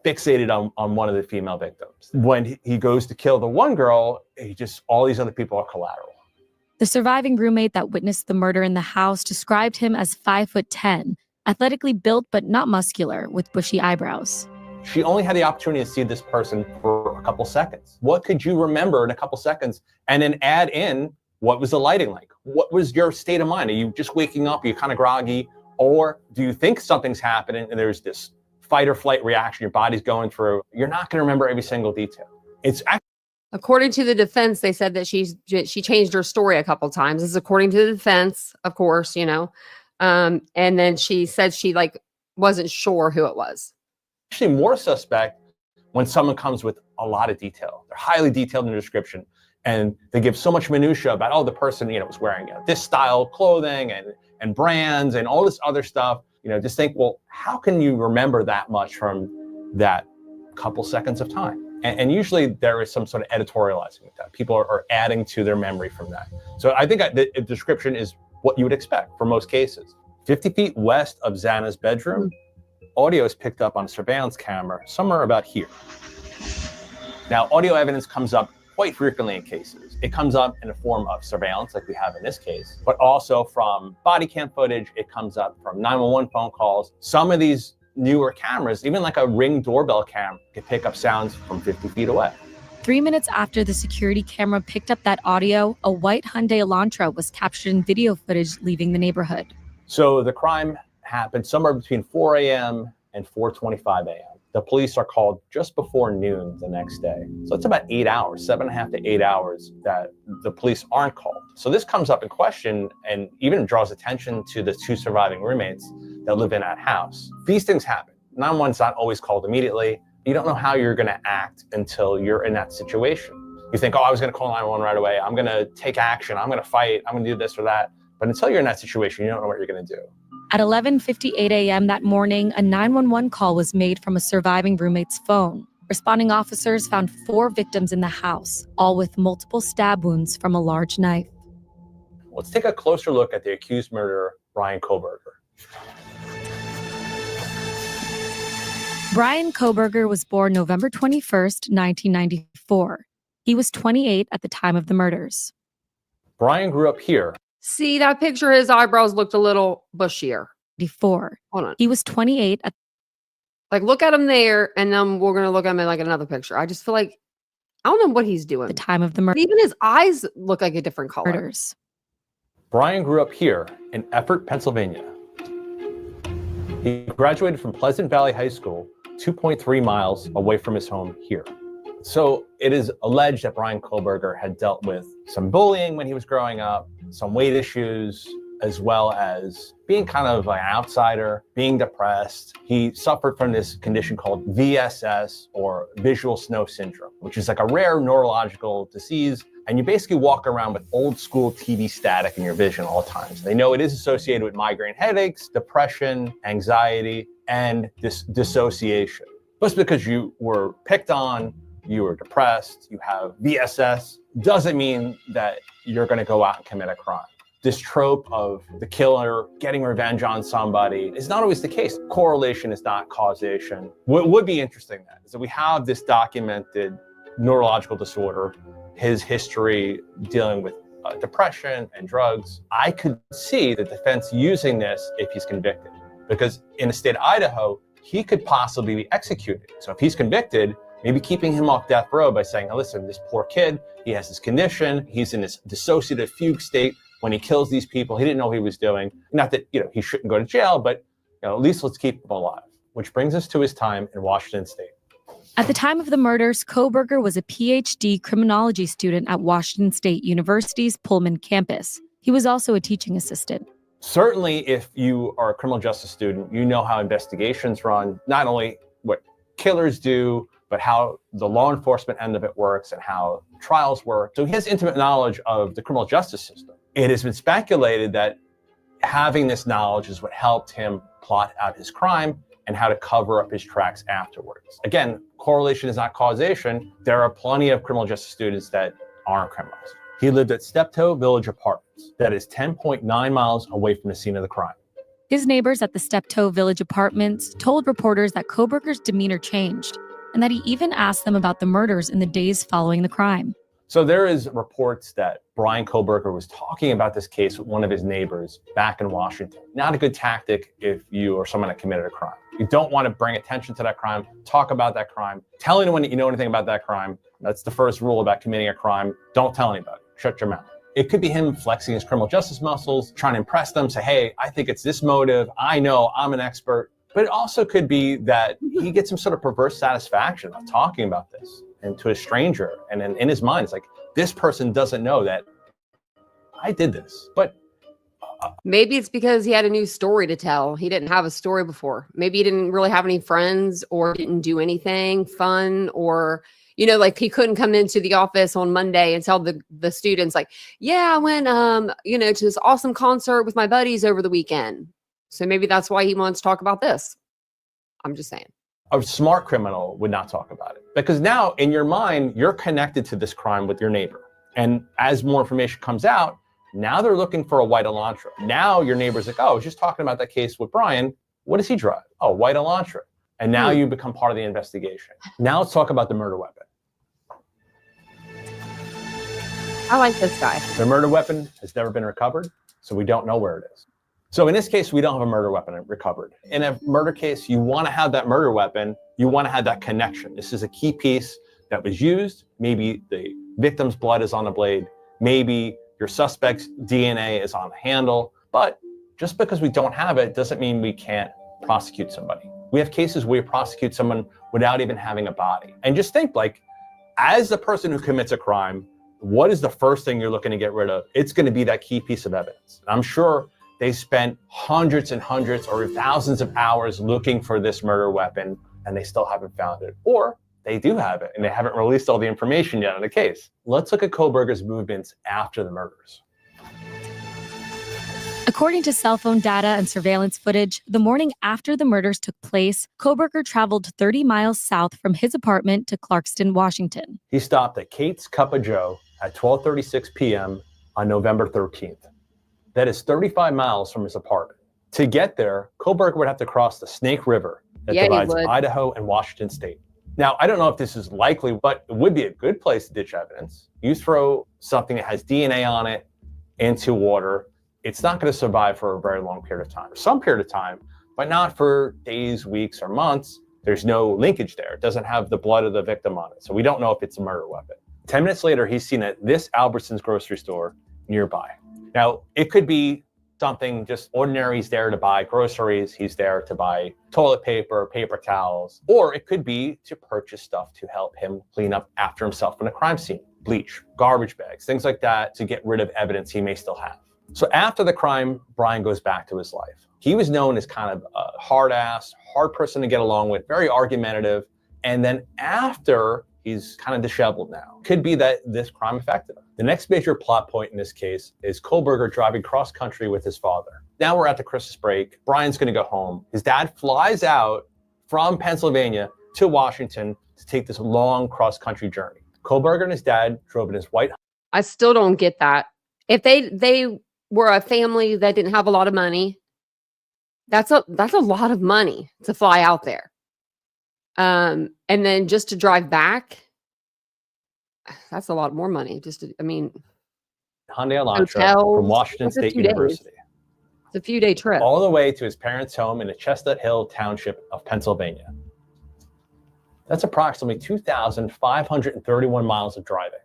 fixated on one of the female victims. When he goes to kill the one girl, all these other people are collateral. The surviving roommate that witnessed the murder in the house described him as 5'10", athletically built but not muscular, with bushy eyebrows. She only had the opportunity to see this person for a couple seconds. What could you remember in a couple seconds? And then add in, what was the lighting like? What was your state of mind? Are you just waking up? Are you kind of groggy? Or do you think something's happening and there's this fight or flight reaction your body's going through? You're not going to remember every single detail. It's actually, according to the defense, they said that she changed her story a couple times. This is according to the defense, of course, and then she said she wasn't sure who it was. Actually more suspect when someone comes with a lot of detail. They're highly detailed in the description, and they give so much minutia about, the person, was wearing this style of clothing and brands and all this other stuff. Just think, well, how can you remember that much from that couple seconds of time? And usually there is some sort of editorializing with that. People are adding to their memory from that. So I think the description is what you would expect for most cases. 50 feet west of Xana's bedroom, audio is picked up on a surveillance camera somewhere about here. Now, audio evidence comes up quite frequently in cases. It comes up in the form of surveillance, like we have in this case, but also from body cam footage. It comes up from 911 phone calls. Some of these newer cameras, even like a Ring doorbell cam, can pick up sounds from 50 feet away. 3 minutes after the security camera picked up that audio, a white Hyundai Elantra was captured in video footage leaving the neighborhood. So the crime happened somewhere between 4 a.m. and 4:25 a.m. The police are called just before noon the next day. So it's about 8 hours, 7.5 to 8 hours that the police aren't called. So this comes up in question and even draws attention to the 2 surviving roommates that live in that house. These things happen. 911's not always called immediately. You don't know how you're going to act until you're in that situation. You think, oh, I was going to call 911 right away. I'm going to take action. I'm going to fight. I'm going to do this or that. But until you're in that situation, you don't know what you're going to do. At 11:58 a.m. that morning, a 911 call was made from a surviving roommate's phone. Responding officers found 4 victims in the house, all with multiple stab wounds from a large knife. Let's take a closer look at the accused murderer, Bryan Kohberger. Bryan Kohberger was born November 21st, 1994. He was 28 at the time of the murders. Bryan grew up here. See that picture? His eyebrows looked a little bushier. Before. Hold on. He was 28 at Like, look at him there, and then we're going to look at him in like another picture. I just feel like, I don't know what he's doing. the time of the murder. Even his eyes look like a different color. Murders. Bryan grew up here in Effort, Pennsylvania. He graduated from Pleasant Valley High School, 2.3 miles away from his home here. So it is alleged that Bryan Kohberger had dealt with some bullying when he was growing up, some weight issues, as well as being kind of an outsider, being depressed. He suffered from this condition called VSS, or visual snow syndrome, which is like a rare neurological disease. And you basically walk around with old school TV static in your vision all times. They know it is associated with migraine headaches, depression, anxiety, and this dissociation. Just because you were picked on, you were depressed, you have VSS, doesn't mean that you're going to go out and commit a crime. This trope of the killer getting revenge on somebody is not always the case. Correlation is not causation. What would be interesting then is that we have this documented neurological disorder, his history dealing with depression and drugs. I could see the defense using this if he's convicted, because in the state of Idaho, he could possibly be executed. So if he's convicted, maybe keeping him off death row by saying, oh, listen, this poor kid, he has this condition, he's in this dissociative fugue state. When he kills these people, he didn't know what he was doing. Not that, he shouldn't go to jail, but at least let's keep him alive. Which brings us to his time in Washington State. At the time of the murders, Kohberger was a PhD criminology student at Washington State University's Pullman campus. He was also a teaching assistant. Certainly, if you are a criminal justice student, you know how investigations run, not only what killers do, but how the law enforcement end of it works and how trials work. So he has intimate knowledge of the criminal justice system. It has been speculated that having this knowledge is what helped him plot out his crime and how to cover up his tracks afterwards. Again, correlation is not causation. There are plenty of criminal justice students that aren't criminals. He lived at Steptoe Village Apartments, that is 10.9 miles away from the scene of the crime. His neighbors at the Steptoe Village Apartments told reporters that Kohberger's demeanor changed and that he even asked them about the murders in the days following the crime. So there is reports that Bryan Kohberger was talking about this case with one of his neighbors back in Washington. Not a good tactic if you are someone that committed a crime. You don't want to bring attention to that crime, talk about that crime, tell anyone that you know anything about that crime. That's the first rule about committing a crime. Don't tell anybody. Shut your mouth. It could be him flexing his criminal justice muscles, trying to impress them, say, hey, I think it's this motive. I know, I'm an expert. But it also could be that he gets some sort of perverse satisfaction of talking about this and to a stranger. And then in his mind, it's like, this person doesn't know that I did this. But maybe it's because he had a new story to tell. He didn't have a story before. Maybe he didn't really have any friends or didn't do anything fun, or, like he couldn't come into the office on Monday and tell the students like, yeah, I went, to this awesome concert with my buddies over the weekend. So maybe that's why he wants to talk about this. I'm just saying. A smart criminal would not talk about it, because now in your mind, you're connected to this crime with your neighbor. And as more information comes out, now they're looking for a white Elantra. Now your neighbor's like, oh, I was just talking about that case with Bryan. What does he drive? Oh, white Elantra. And now you become part of the investigation. Now let's talk about the murder weapon. I like this guy. The murder weapon has never been recovered, so we don't know where it is. So in this case, we don't have a murder weapon recovered. In a murder case, you want to have that murder weapon. You want to have that connection. This is a key piece that was used. Maybe the victim's blood is on the blade. Maybe your suspect's DNA is on the handle. But just because we don't have it doesn't mean we can't prosecute somebody. We have cases where we prosecute someone without even having a body. And just think, like, as the person who commits a crime, what is the first thing you're looking to get rid of? It's going to be that key piece of evidence. I'm sure they spent hundreds and hundreds or thousands of hours looking for this murder weapon, and they still haven't found it. Or they do have it and they haven't released all the information yet on the case. Let's look at Kohberger's movements after the murders. According to cell phone data and surveillance footage, the morning after the murders took place, Kohberger traveled 30 miles south from his apartment to Clarkston, Washington. He stopped at Kate's Cup of Joe at 12:36 p.m. on November 13th. That is 35 miles from his apartment. To get there, Kohberger would have to cross the Snake River that divides Idaho and Washington state. Now, I don't know if this is likely, but it would be a good place to ditch evidence. You throw something that has DNA on it into water, it's not going to survive for a very long period of time. For some period of time, but not for days, weeks, or months. There's no linkage there. It doesn't have the blood of the victim on it. So we don't know if it's a murder weapon. 10 minutes later, he's seen at this Albertsons grocery store nearby. Now, it could be something just ordinary. He's there to buy groceries. He's there to buy toilet paper, paper towels, or it could be to purchase stuff to help him clean up after himself in a crime scene. Bleach, garbage bags, things like that to get rid of evidence he may still have. So after the crime, Brian goes back to his life. He was known as kind of a hard-ass, hard person to get along with, very argumentative. And then after, he's kind of disheveled now. Could be that this crime affected him. The next major plot point in this case is Kohberger driving cross country with his father. Now we're at the Christmas break. Brian's going to go home. His dad flies out from Pennsylvania to Washington to take this long cross country journey. Kohberger and his dad drove in his white. I still don't get that. If they were a family that didn't have a lot of money, that's a lot of money to fly out there. And then just to drive back, that's a lot more money. Hyundai Elantra from Washington State University. It's a few day trip. All the way to his parents' home in the Chestnut Hill Township of Pennsylvania. That's approximately 2,531 miles of driving.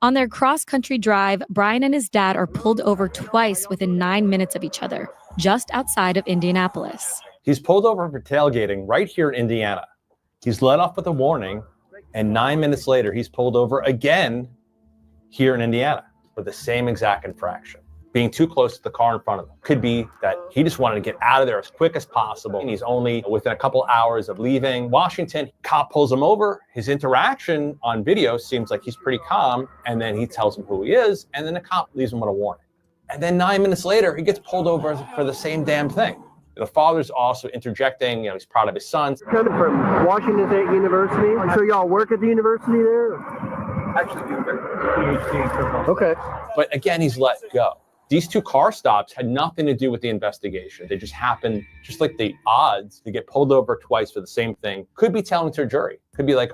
On their cross-country drive, Brian and his dad are pulled over twice within 9 minutes of each other, just outside of Indianapolis. He's pulled over for tailgating right here in Indiana. He's let off with a warning, and 9 minutes later, he's pulled over again here in Indiana for the same exact infraction. Being too close to the car in front of him. Could be that he just wanted to get out of there as quick as possible. And he's only within a couple hours of leaving Washington. Cop pulls him over. His interaction on video seems like he's pretty calm. And then he tells him who he is. And then the cop leaves him with a warning. And then 9 minutes later, he gets pulled over for the same damn thing. The father's also interjecting, he's proud of his sons. Coming from Washington State University. So y'all work at the university there? Actually, PhD. Okay. But again, he's let go. These two car stops had nothing to do with the investigation. They just happened, just like the odds to get pulled over twice for the same thing could be telling to a jury. Could be like,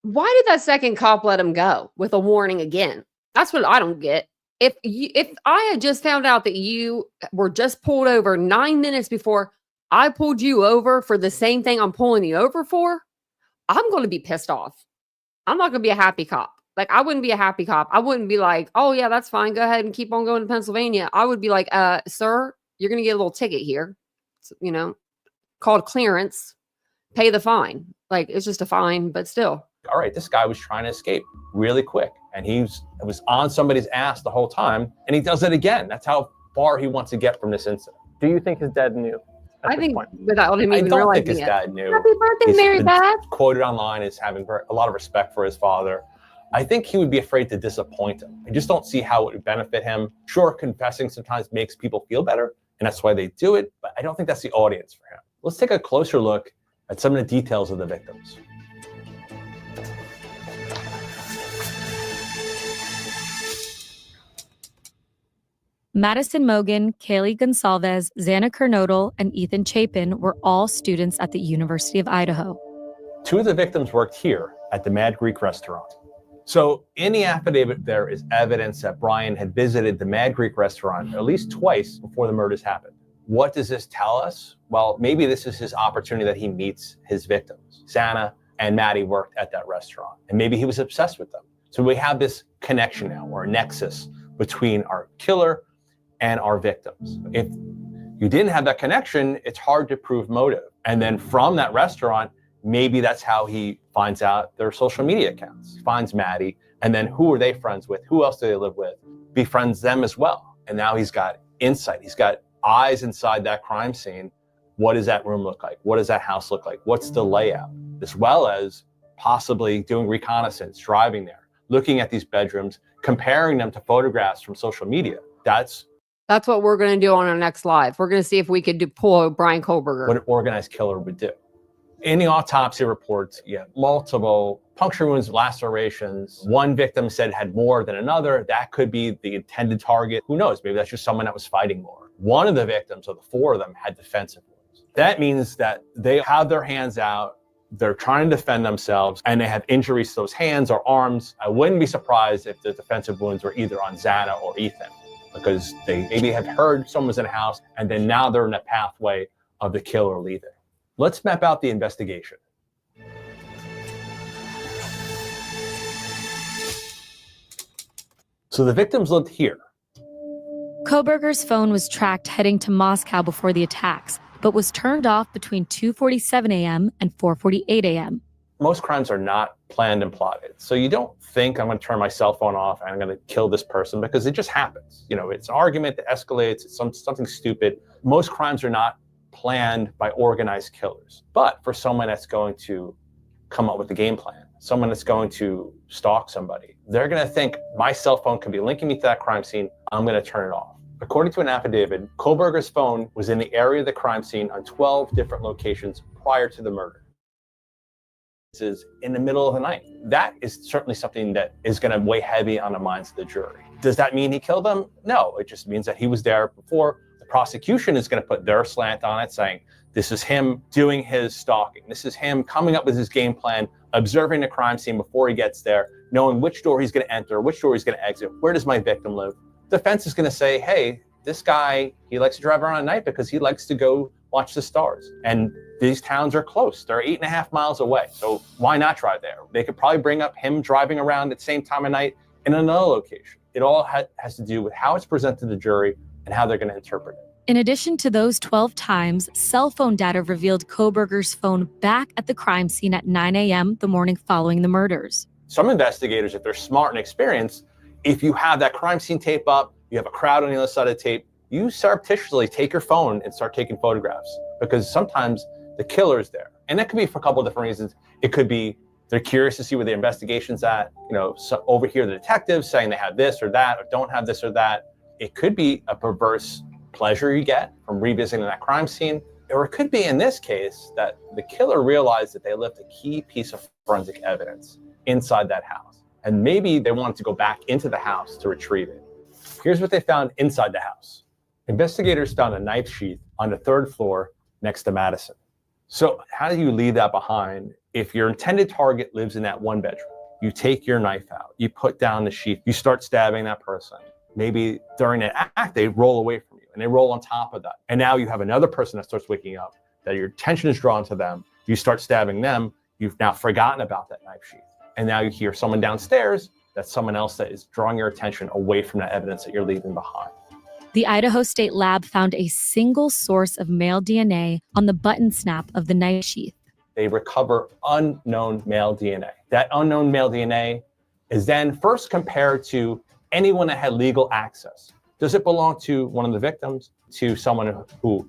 why did that second cop let him go with a warning again? That's what I don't get. If I had just found out that you were just pulled over 9 minutes before I pulled you over for the same thing I'm pulling you over for, I'm going to be pissed off. I'm not going to be a happy cop. Like, I wouldn't be a happy cop. I wouldn't be like, oh, yeah, that's fine. Go ahead and keep on going to Pennsylvania. I would be like, sir, you're going to get a little ticket here. It's, called clearance. Pay the fine. Like, it's just a fine, but still. All right, this guy was trying to escape really quick. And he was on somebody's ass the whole time. And he does it again. That's how far he wants to get from this incident. Do you think his dad knew? I think without him even realizing realizing I don't think his dad knew. Happy birthday, Mary Beth. Quoted online as having a lot of respect for his father. I think he would be afraid to disappoint him. I just don't see how it would benefit him. Sure, confessing sometimes makes people feel better, and that's why they do it, but I don't think that's the audience for him. Let's take a closer look at some of the details of the victims. Madison Mogan, Kaylee Gonsalves, Xana Kernodle, and Ethan Chapin were all students at the University of Idaho. Two of the victims worked here at the Mad Greek restaurant. So in the affidavit, there is evidence that Brian had visited the Mad Greek restaurant at least twice before the murders happened. What does this tell us? Well, maybe this is his opportunity that he meets his victims. Xana and Maddie worked at that restaurant, and maybe he was obsessed with them. So we have this connection now, or a nexus between our killer and our victims. If you didn't have that connection, it's hard to prove motive. And then from that restaurant, maybe that's how he finds out their social media accounts. He finds Maddie, and then who are they friends with? Who else do they live with? Befriends them as well. And now he's got insight. He's got eyes inside that crime scene What does that room look like? What does that house look like? What's the layout? As well as possibly doing reconnaissance, driving there, looking at these bedrooms, comparing them to photographs from social media. That's what we're going to do on our nenext live. We're going to see if we could pull Brian Koberger. what an organized killer would do. In the autopsy reports, you have multiple puncture wounds, lacerations. One victim said had more than another. That could be the intended target. Who knows? Maybe that's just someone that was fighting more. One of the victims, of the four of them, had defensive wounds. That means that they have their hands out, they're trying to defend themselves, and they have injuries to those hands or arms. I wouldn't be surprised if the defensive wounds were either on Xana or Ethan, because they maybe have heard someone was in a house, and then now they're in the pathway of the killer leaving. Let's map out the investigation. So the victims lived here. Koberger's phone was tracked heading to Moscow before the attacks, but was turned off between 2:47 a.m. and 4:48 a.m. Most crimes are not planned and plotted. So you don't think I'm going to turn my cell phone off and I'm going to kill this person, because it just happens. You know, it's an argument that escalates, it's something stupid. Most crimes are not planned by organized killers. But for someone that's going to come up with a game plan, someone that's going to stalk somebody, they're going to think my cell phone could be linking me to that crime scene, I'm going to turn it off. According to an affidavit, Koberger's phone was in the area of the crime scene on 12 different locations prior to the murder. This is in the middle of the night. That is certainly something that is going to weigh heavy on the minds of the jury. Does that mean he killed them? No, it just means that he was there before. The prosecution is going to put their slant on it, saying this is him doing his stalking. This is him coming up with his game plan, observing the crime scene before he gets there, knowing which door he's going to enter, which door he's going to exit, where does my victim live. Defense is going to say, hey, this guy, he likes to drive around at night because he likes to go watch the stars. And these towns are close. They're 8.5 miles away. So why not drive there? They could probably bring up him driving around at the same time of night in another location. It all has to do with how it's presented to the jury and how they're going to interpret it. In addition to those 12 times, cell phone data revealed Koberger's phone back at the crime scene at 9 a.m. the morning following the murders. Some investigators, if they're smart and experienced, if you have that crime scene tape up, you have a crowd on the other side of the tape, you surreptitiously take your phone and start taking photographs, because sometimes the killer is there. And that could be for a couple of different reasons. It could be they're curious to see where the investigation's at. You know, so overhear the detectives saying they have this or that, or don't have this or that. It could be a perverse pleasure you get from revisiting that crime scene. Or it could be, in this case, that the killer realized that they left a key piece of forensic evidence inside that house. And maybe they wanted to go back into the house to retrieve it. Here's what they found inside the house. Investigators found a knife sheath on the 3rd floor next to Madison. So how do you leave that behind if your intended target lives in that one bedroom? You take your knife out, you put down the sheath, you start stabbing that person. Maybe during that act, they roll away from you and they roll on top of that. And now you have another person that starts waking up, that your attention is drawn to them. You start stabbing them. You've now forgotten about that knife sheath. And now you hear someone downstairs. That's someone else that is drawing your attention away from that evidence that you're leaving behind. The Idaho State Lab found a single source of male DNA on the button snap of the knife sheath. They recover unknown male DNA. That unknown male DNA is then first compared to anyone that had legal access. Does it belong to one of the victims, to someone who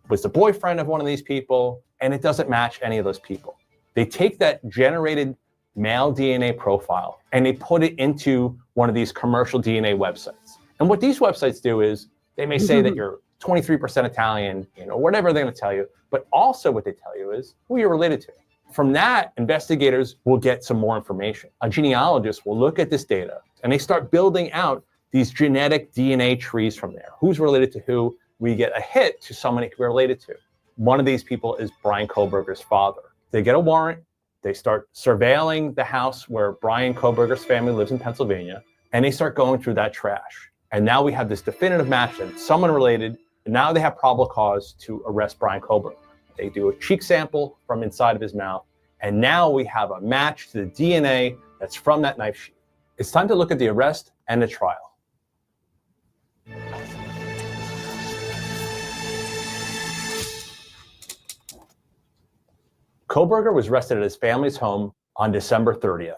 was the boyfriend of one of these people? And it doesn't match any of those people. They take that generated male DNA profile and they put it into one of these commercial DNA websites. And what these websites do is they may say that you're 23% Italian, whatever they're going to tell you, but also what they tell you is who you're related to. From that, investigators will get some more information. A genealogist will look at this data and they start building out these genetic DNA trees from there. Who's related to who? We get a hit to someone it could be related to. One of these people is Brian Koberger's father. They get a warrant. They start surveilling the house where Brian Koberger's family lives in Pennsylvania, and they start going through that trash. And now we have this definitive match that it's someone related, and now they have probable cause to arrest Brian Koberger. They do a cheek sample from inside of his mouth, and now we have a match to the DNA that's from that knife sheath. It's time to look at the arrest and the trial. Koberger was arrested at his family's home on December 30th.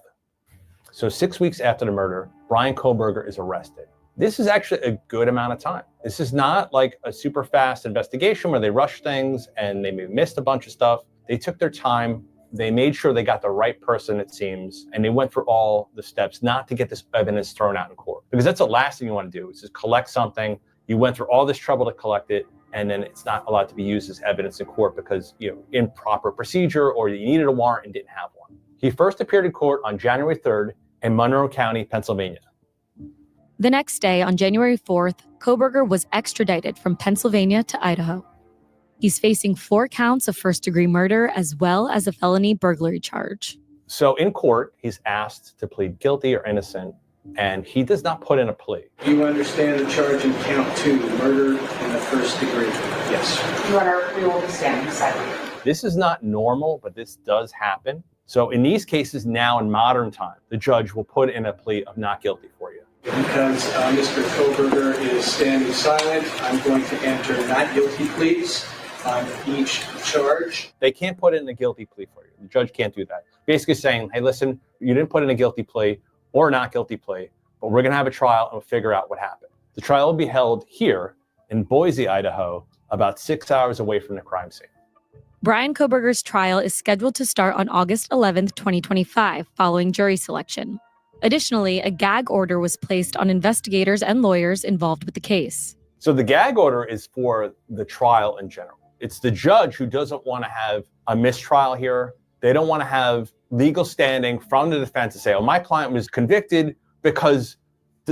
So 6 weeks after the murder, Brian Koberger is arrested. This is actually a good amount of time. This is not like a super fast investigation where they rush things and they missed a bunch of stuff. They took their time. They made sure they got the right person, it seems, and they went through all the steps not to get this evidence thrown out in court. Because that's the last thing you want to do, is just collect something. You went through all this trouble to collect it, and then it's not allowed to be used as evidence in court because, improper procedure, or you needed a warrant and didn't have one. He first appeared in court on January 3rd in Monroe County, Pennsylvania. The next day, on January 4th, Kohberger was extradited from Pennsylvania to Idaho. He's facing 4 counts of first-degree murder as well as a felony burglary charge. So in court, he's asked to plead guilty or innocent, and he does not put in a plea. Do you understand the charge in count 2, murder in the first degree? Yes. Your Honor, we will be standing silent. This is not normal, but this does happen. So in these cases now in modern time, the judge will put in a plea of not guilty for you. Because Mr. Kohberger is standing silent, I'm going to enter not guilty pleas on each charge. They can't put in a guilty plea for you. The judge can't do that. Basically saying, hey, listen, you didn't put in a guilty plea or not guilty plea, but we're going to have a trial and we'll figure out what happened. The trial will be held here in Boise, Idaho, about 6 hours away from the crime scene. Brian Kohberger's trial is scheduled to start on August 11th, 2025, following jury selection. Additionally, a gag order was placed on investigators and lawyers involved with the case. So the gag order is for the trial in general. It's the judge who doesn't want to have a mistrial here. They don't want to have legal standing from the defense to say, oh, my client was convicted because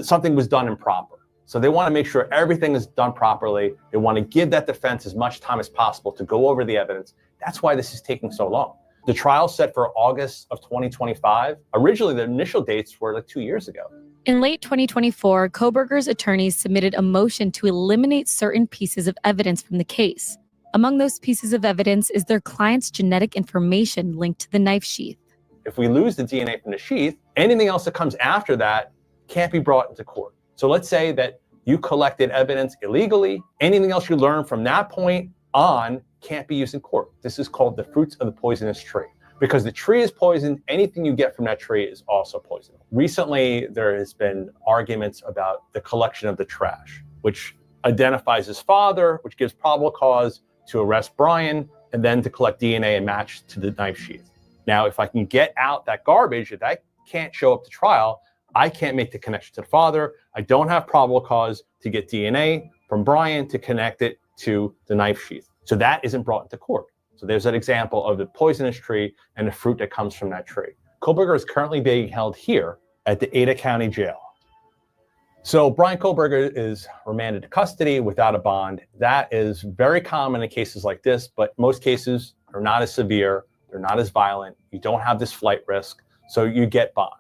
something was done improper. So they want to make sure everything is done properly. They want to give that defense as much time as possible to go over the evidence. That's why this is taking so long. The trial set for August of 2025. Originally, the initial dates were like 2 years ago. In late 2024, Kohberger's attorneys submitted a motion to eliminate certain pieces of evidence from the case. Among those pieces of evidence is their client's genetic information linked to the knife sheath. If we lose the DNA from the sheath, anything else that comes after that can't be brought into court. So let's say that you collected evidence illegally. Anything else you learn from that point on can't be used in court. This is called the fruits of the poisonous tree. Because the tree is poisoned, anything you get from that tree is also poison. Recently, there has been arguments about the collection of the trash, which identifies his father, which gives probable cause to arrest Brian, and then to collect DNA and match to the knife sheath. Now, if I can get out that garbage, if that can't show up to trial, I can't make the connection to the father. I don't have probable cause to get DNA from Brian to connect it to the knife sheath. So that isn't brought into court. So there's an example of the poisonous tree and the fruit that comes from that tree. Kohberger is currently being held here at the Ada County Jail. So Brian Kohberger is remanded to custody without a bond. That is very common in cases like this, but most cases are not as severe. They're not as violent. You don't have this flight risk, so you get bond.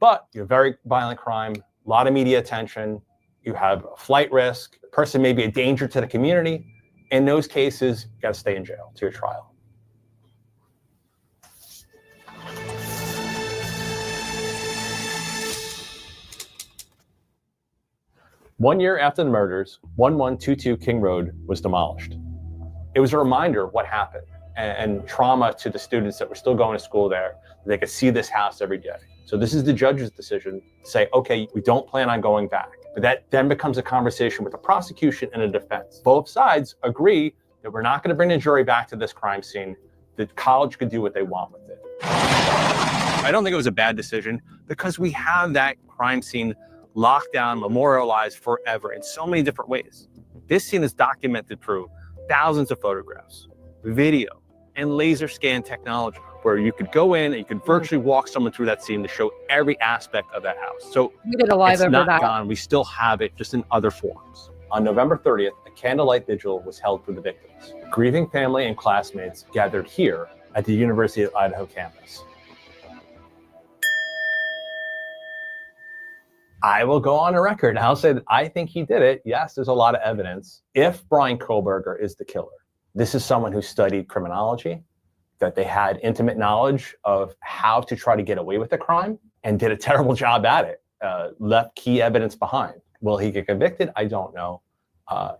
But you have very violent crime, a lot of media attention. You have a flight risk. The person may be a danger to the community. In those cases, you got to stay in jail to your trial. One year after the murders, 1122 King Road was demolished. It was a reminder of what happened and trauma to the students that were still going to school there. They could see this house every day. So this is the judge's decision to say, okay, we don't plan on going back. But that then becomes a conversation with the prosecution and the defense. Both sides agree that we're not going to bring the jury back to this crime scene. The college could do what they want with it. I don't think it was a bad decision because we have that crime scene locked down, memorialized forever in so many different ways. This scene is documented through thousands of photographs, video, and laser scan technology, where you could go in and you could virtually walk someone through that scene to show every aspect of that house. So We did a live it's over not that. gone. We still have it, just in other forms. On November 30th, a candlelight vigil was held for the victims. Grieving family and classmates gathered here at the University of Idaho campus. I will go on a record. I'll say that I think he did it. Yes, there's a lot of evidence. If Brian Kohberger is the killer, this is someone who studied criminology, that they had intimate knowledge of how to try to get away with the crime and did a terrible job at it, left key evidence behind. Will he get convicted? I don't know.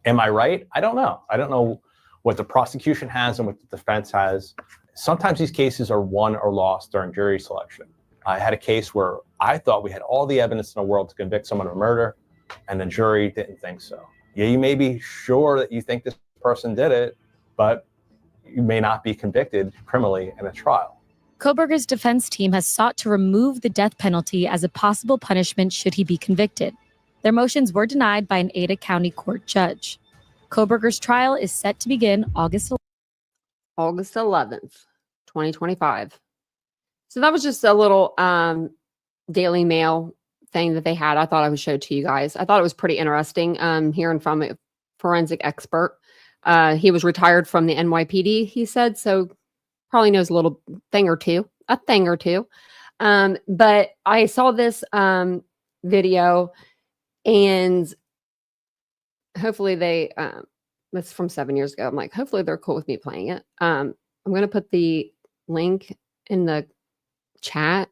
Am I right? I don't know. I don't know what the prosecution has and what the defense has. Sometimes these cases are won or lost during jury selection. I had a case where I thought we had all the evidence in the world to convict someone of murder. and the jury didn't think so. Yeah, you may be sure that you think this person did it, but you may not be convicted criminally in a trial. Koberger's defense team has sought to remove the death penalty as a possible punishment should he be convicted. Their motions were denied by an Ada County court judge. Koberger's trial is set to begin August 11th, 2025. So that was just a little Daily Mail thing that they had. I thought I would show to you guys. I thought it was pretty interesting hearing from a forensic expert. He was retired from the NYPD, he said, so probably knows a thing or two. But I saw this video, and hopefully that's from 7 years ago. I'm like, hopefully they're cool with me playing it. I'm going to put the link in the chat.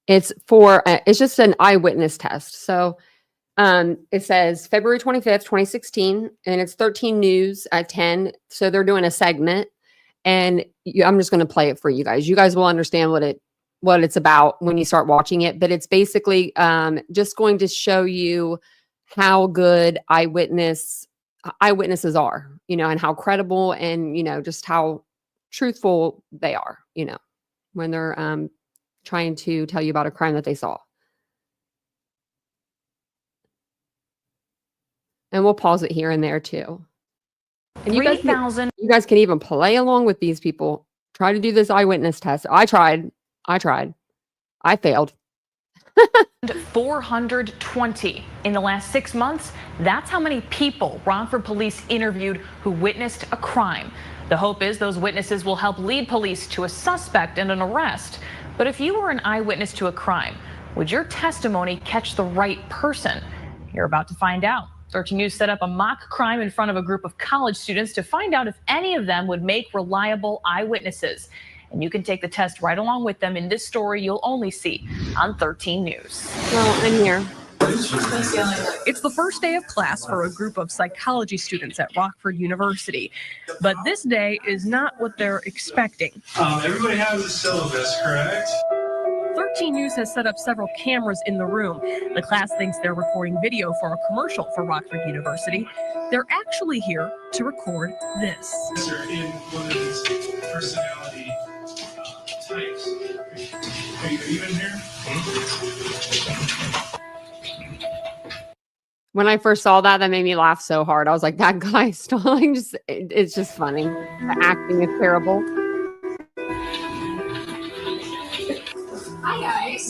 It's for, it's just an eyewitness test. So it says February 25th, 2016, and it's 13 News at 10. So they're doing a segment, and I'm just going to play it for you guys. You guys will understand what it's about when you start watching it. But it's basically just going to show you how good eyewitnesses are, and how credible and, just how truthful they are, when they're trying to tell you about a crime that they saw. And we'll pause it here and there too. And you guys can even play along with these people. Try to do this eyewitness test. I tried. I failed. 420 in the last 6 months. That's how many people Rockford police interviewed who witnessed a crime. The hope is those witnesses will help lead police to a suspect and an arrest. But if you were an eyewitness to a crime, would your testimony catch the right person? You're about to find out. 13 News set up a mock crime in front of a group of college students to find out if any of them would make reliable eyewitnesses. And you can take the test right along with them in this story you'll only see on 13 News. Well, I'm here. It's the first day of class for a group of psychology students at Rockford University. But this day is not what they're expecting. Everybody has a syllabus, correct? 13 News has set up several cameras in the room. The class thinks they're recording video for a commercial for Rockford University. They're actually here to record this. They're in one of these personality types. Are you in here? When I first saw that made me laugh so hard. I was like, that guy stalling, it's just funny. The acting is terrible. Hi guys.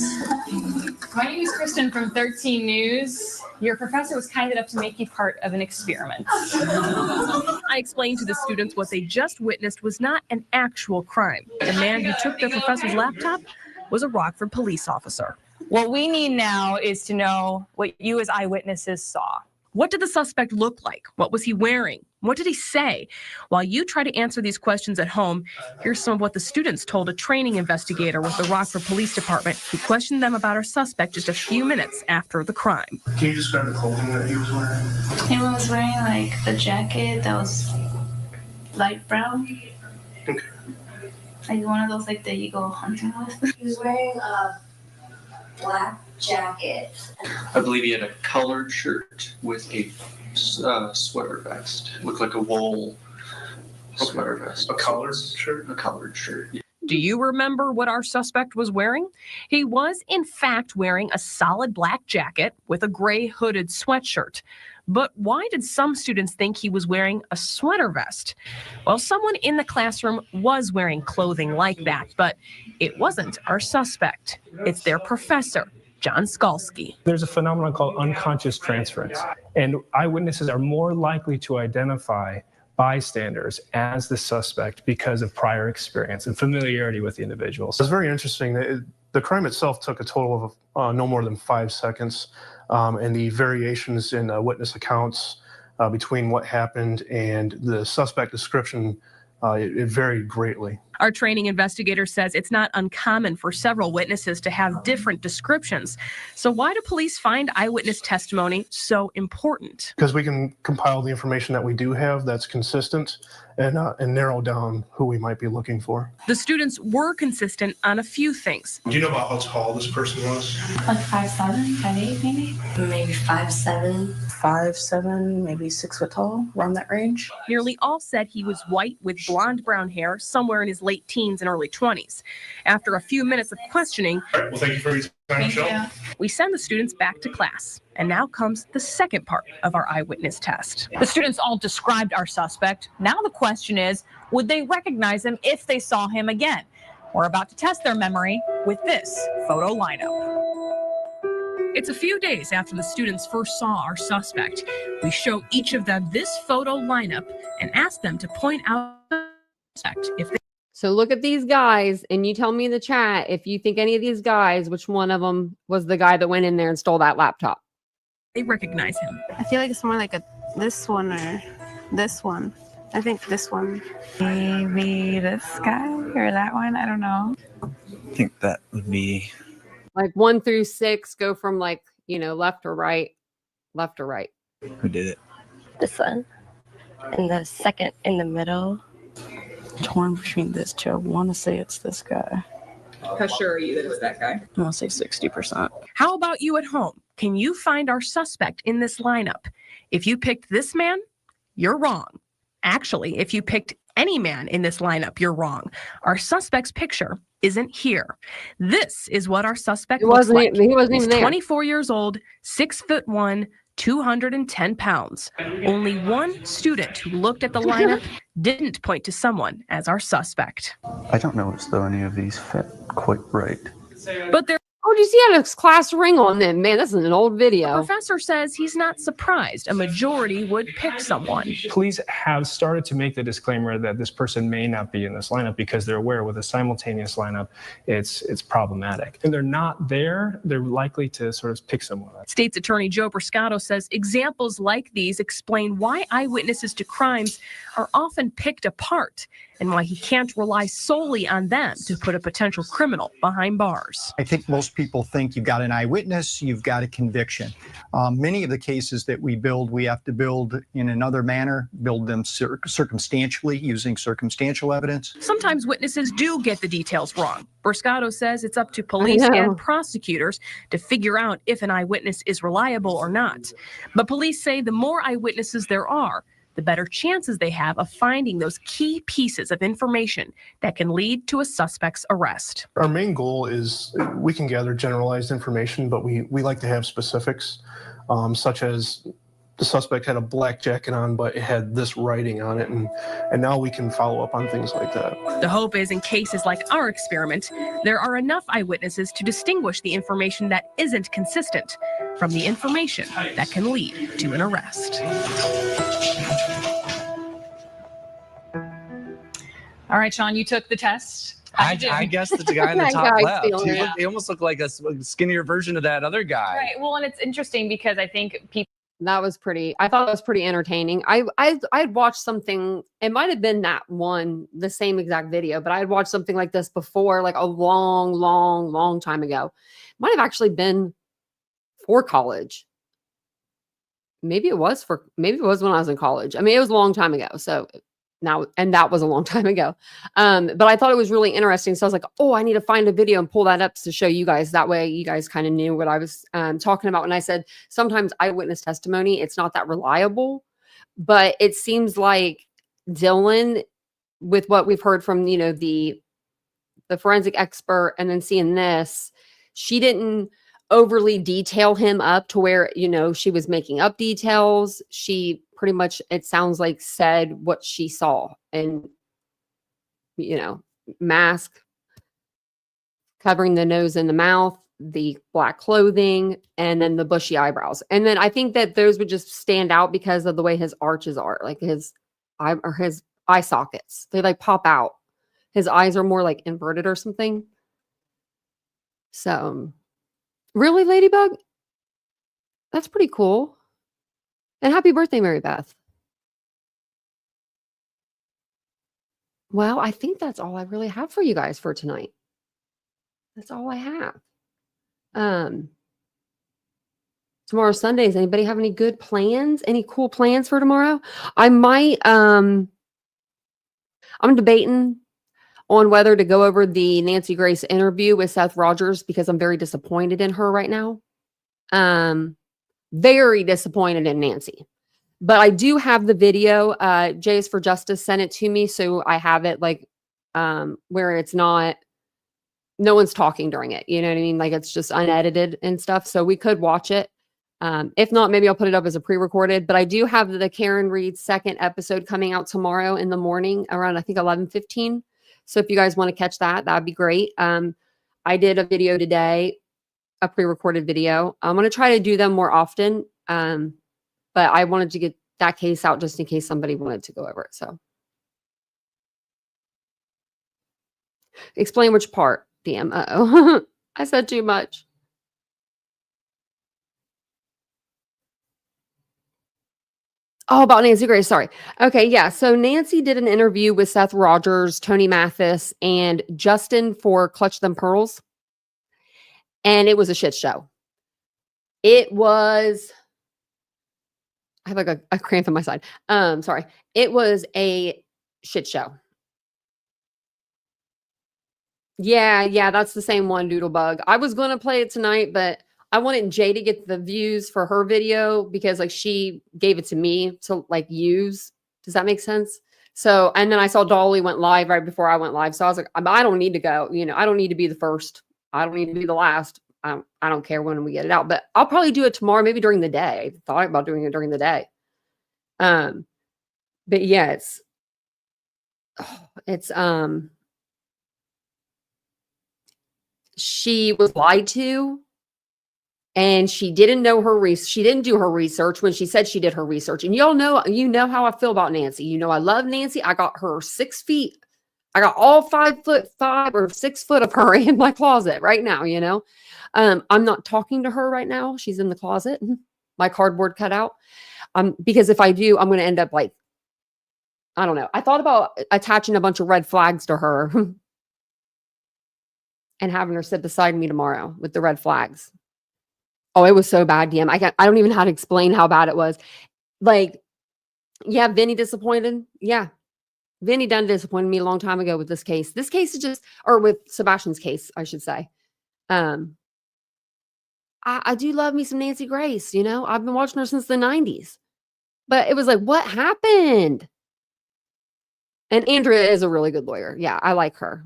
My name is Kristen from 13 News. Your professor was kind enough to make you part of an experiment. I explained to the students what they just witnessed was not an actual crime. The man who took their professor's laptop was a Rockford police officer. What we need now is to know what you as eyewitnesses saw. What did the suspect look like? What was he wearing? What did he say? While you try to answer these questions at home, here's some of what the students told a training investigator with the Rockford Police Department who questioned them about our suspect just a few minutes after the crime. Can you describe the clothing that he was wearing? He was wearing like a jacket that was light brown. Okay. Like one of those like that you go hunting with. He was wearing a black jacket. I believe he had a colored shirt with a sweater vest. Looked like a wool sweater vest. A colored shirt? A colored shirt. Yeah. Do you remember what our suspect was wearing? He was, in fact, wearing a solid black jacket with a gray hooded sweatshirt. But why did some students think he was wearing a sweater vest? Well, someone in the classroom was wearing clothing like that, but it wasn't our suspect. It's their professor, John Skalski. There's a phenomenon called unconscious transference, and eyewitnesses are more likely to identify bystanders as the suspect because of prior experience and familiarity with the individuals. It's very interesting. The crime itself took a total of no more than 5 seconds, and the variations in witness accounts between what happened and the suspect description, it varied greatly. Our training investigator says it's not uncommon for several witnesses to have different descriptions. So why do police find eyewitness testimony so important? Because we can compile the information that we do have that's consistent and narrow down who we might be looking for. The students were consistent on a few things. Do you know about how tall this person was? Like 5'7", 5'8", maybe? Maybe 5'7". 5'7", maybe 6 foot tall, around that range. Nearly all said he was white with blonde brown hair, somewhere in his late teens and early 20s. After a few minutes of questioning, All right, well, thank you for your time, Michelle. we send the students back to class. And now comes the second part of our eyewitness test. The students all described our suspect. Now the question is, would they recognize him if they saw him again? We're about to test their memory with this photo lineup. It's a few days after the students first saw our suspect. We show each of them this photo lineup and ask them to point out the suspect if they So look at these guys, and you tell me in the chat if you think any of these guys, which one of them was the guy that went in there and stole that laptop. recognize him. I feel like it's more like this one or this one. I think this one. Maybe this guy or that one. I don't know. I think that would be Like 1 through 6 go from like, left or right, left or right. who did it. This one. And the second in the middle. Torn between this two. I want to say it's this guy. How sure are you that it's that guy? I want to say 60%. How about you at home? Can you find our suspect in this lineup? If you picked this man, you're wrong. Actually, if you picked any man in this lineup, you're wrong. Our suspect's picture isn't here. This is what our suspect looks like. He wasn't even He's there. 24 years old, 6'1", 210 pounds. Only one student who looked at the lineup didn't point to someone as our suspect. I don't know as though any of these fit quite right. But there. Oh, did you see how his class ring on them? Man, this is an old video. The professor says he's not surprised a majority would pick someone. Police have started to make the disclaimer that this person may not be in this lineup because they're aware with a simultaneous lineup, it's problematic. And they're not there, they're likely to sort of pick someone. State's Attorney Joe Briscato says examples like these explain why eyewitnesses to crimes are often picked apart and why he can't rely solely on them to put a potential criminal behind bars. I think most people think you've got an eyewitness, you've got a conviction. Many of the cases that we build, we have to build in another manner, build them circumstantially using circumstantial evidence. Sometimes witnesses do get the details wrong. Briscato says it's up to police and prosecutors to figure out if an eyewitness is reliable or not. But police say the more eyewitnesses there are, the better chances they have of finding those key pieces of information that can lead to a suspect's arrest. Our main goal is we can gather generalized information, but we like to have specifics, such as the suspect had a black jacket on, but it had this writing on it, and now we can follow up on things like that. The hope is in cases like our experiment, there are enough eyewitnesses to distinguish the information that isn't consistent from the information that can lead to an arrest. All right, Sean, you took the test. I guess the guy in the That top guy's left. feeling He almost looked like a skinnier version of that other guy. Right. Well, and it's interesting because I think people. That was pretty. I thought it was pretty entertaining. I'd watched something. It might have been that one, the same exact video, but I had watched something like this before, like a long time ago. Might have actually been for college. Maybe it was when I was in college. I mean, it was a long time ago. So now, and that was a long time ago. But I thought it was really interesting. So I was like, oh, I need to find a video and pull that up to show you guys. That way you guys kind of knew what I was talking about when I said sometimes eyewitness testimony, it's not that reliable, but it seems like Dylan, with what we've heard from, the forensic expert and then seeing this, she didn't overly detail him up to where, she was making up details. She pretty much, it sounds like, said what she saw, and mask covering the nose and the mouth, the black clothing, and then the bushy eyebrows. And then I think that those would just stand out because of the way his arches are, like his eye sockets. They like pop out. His eyes are more like inverted or something. So really, Ladybug? That's pretty cool. And happy birthday, Mary Beth. Well, I think that's all I really have for you guys for tonight. That's all I have. Tomorrow's Sunday. Does anybody have any good plans? Any cool plans for tomorrow? I might, I'm debating on whether to go over the Nancy Grace interview with Seth Rogers because I'm very disappointed in her right now. Very disappointed in Nancy. But I do have the video. Jays for Justice sent it to me, so I have it like where it's not, no one's talking during it. You know what I mean? Like it's just unedited and stuff. So we could watch it. If not, maybe I'll put it up as a pre-recorded. But I do have the Karen Reed second episode coming out tomorrow in the morning around I think 11:15. So if you guys want to catch that, that'd be great. I did a video today, a pre-recorded video. I'm going to try to do them more often. But I wanted to get that case out just in case somebody wanted to go over it. So explain which part, DM. Uh-oh. I said too much. Oh, about Nancy Grace. Sorry. Okay. Yeah. So Nancy did an interview with Seth Rogers, Tony Mathis, and Justin for Clutch Them Pearls. And it was a shit show. It was, I have like a cramp in my side. Sorry. It was a shit show. Yeah, that's the same one, Doodlebug. I was going to play it tonight, but I wanted Jay to get the views for her video because like she gave it to me to like use. Does that make sense? So, and then I saw Dolly went live right before I went live. So I was like, I don't need to go, I don't need to be the first. I don't need to be the last. I don't care when we get it out, but I'll probably do it tomorrow, maybe during the day. I thought about doing it during the day. But yeah, she was lied to and she didn't know she didn't do her research when she said she did her research. And y'all know, how I feel about Nancy. I love Nancy. I got her 6 feet. I got all 5'5" or 6 foot of her in my closet right now, I'm not talking to her right now. She's in the closet, my cardboard cutout. Because if I do, I'm going to end up like, I don't know. I thought about attaching a bunch of red flags to her and having her sit beside me tomorrow with the red flags. Oh, it was so bad, DM. I don't even know how to explain how bad it was. Like, yeah, Vinny disappointed. Yeah. Vinny done disappointed me a long time ago with this case. This case is just, or with Sebastian's case, I should say. I do love me some Nancy Grace, I've been watching her since the 90s. But it was like, what happened? And Andrea is a really good lawyer. Yeah, I like her.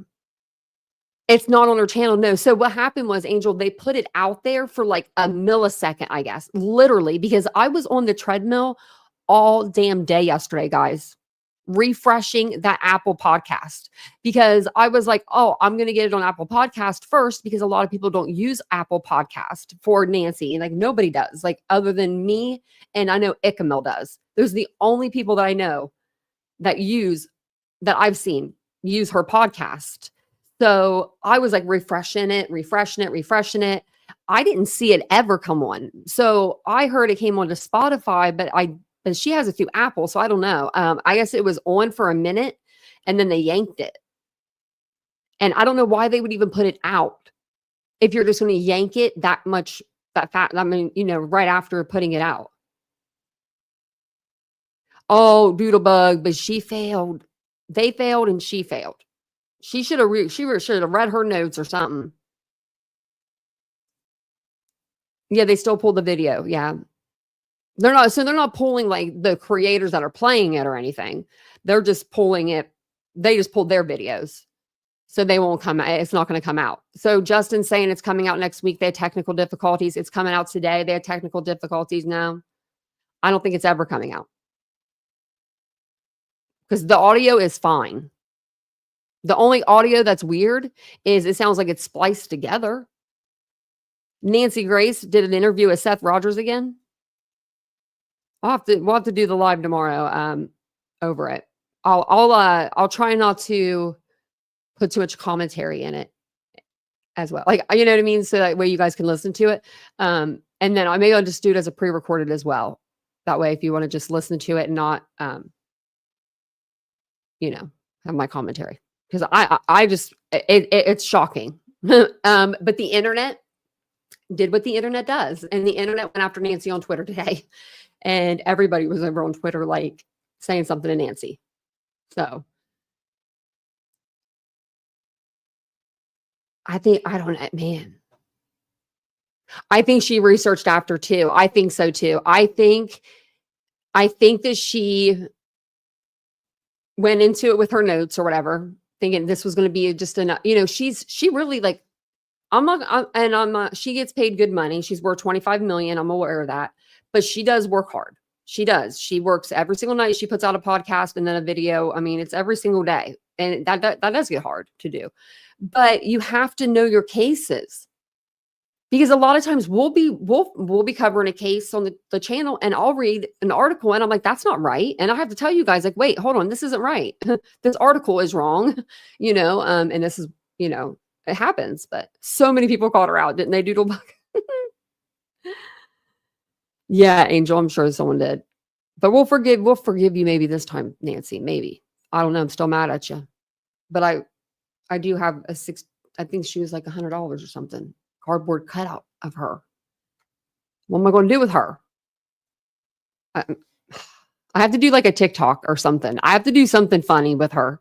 It's not on her channel. No. So what happened was, Angel, they put it out there for like a millisecond, I guess, literally, because I was on the treadmill all damn day yesterday, guys, refreshing that Apple podcast because I was like, oh, I'm going to get it on Apple podcast first because a lot of people don't use Apple podcast for Nancy. Like nobody does, like other than me. And I know Ickamil does. Those are the only people that I know that I've seen use her podcast. So I was like refreshing it. I didn't see it ever come on. So I heard it came onto Spotify, but she has a few Apple. So I don't know. I guess it was on for a minute and then they yanked it. And I don't know why they would even put it out. If you're just going to yank it that much, right after putting it out. Oh, Doodlebug, but she failed. They failed and she failed. She should have read her notes or something. Yeah, they still pulled the video. Yeah. They're not pulling like the creators that are playing it or anything. They're just pulling it. They just pulled their videos. So they won't come out. It's not going to come out. So Justin's saying it's coming out next week. They had technical difficulties. It's coming out today. They had technical difficulties. No, I don't think it's ever coming out. Because the audio is fine. The only audio that's weird is it sounds like it's spliced together. Nancy Grace did an interview with Seth Rogers again. We'll have to do the live tomorrow over it. I'll try not to put too much commentary in it as well. Like, you know what I mean? So that way you guys can listen to it. And then I'll just do it as a pre-recorded as well. That way, if you want to just listen to it and not, have my commentary because I just it's shocking. But the internet did what the internet does, and the internet went after Nancy on Twitter today, and everybody was over on Twitter like saying something to Nancy. So I don't know, man. I think she researched after too. I think so too. I think that she went into it with her notes or whatever, thinking this was going to be just enough. You know, she really like, she gets paid good money. She's worth 25 million. I'm aware of that, but she does work hard. She does. She works every single night. She puts out a podcast and then a video. I mean, it's every single day, and that does get hard to do, but you have to know your cases. Because a lot of times we'll be covering a case on the channel, and I'll read an article and I'm like, that's not right. And I have to tell you guys, like, wait, hold on, this isn't right. This article is wrong, you know, and this is, you know, it happens. But so many people called her out, didn't they, Doodlebug? Yeah, Angel, I'm sure someone did. But we'll forgive you maybe this time, Nancy. Maybe. I don't know. I'm still mad at you. But I do have I think she was like $100 or something. Cardboard cutout of her. What am I going to do with her? I have to do like a TikTok or something. I have to do something funny with her.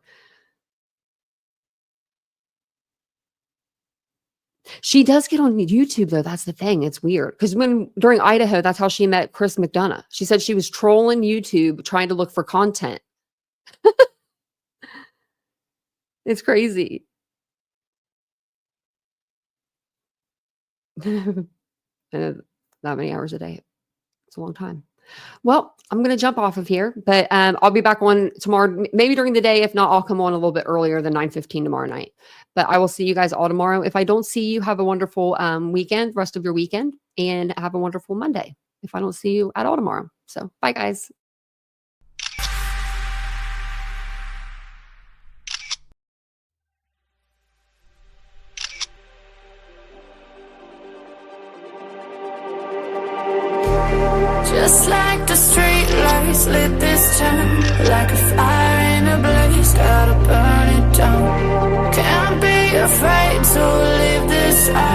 She does get on YouTube though. That's the thing. It's weird because during Idaho, that's how she met Chris McDonough. She said she was trolling YouTube trying to look for content. It's crazy. And that many hours a day. It's a long time. Well, I'm going to jump off of here, but I'll be back on tomorrow, maybe during the day. If not, I'll come on a little bit earlier than 9:15 tomorrow night. But I will see you guys all tomorrow. If I don't see you, have a wonderful weekend, rest of your weekend, and have a wonderful Monday if I don't see you at all tomorrow. So bye, guys. Just like the street lights lit this town, like a fire in a blaze, gotta burn it down. Can't be afraid to leave this out.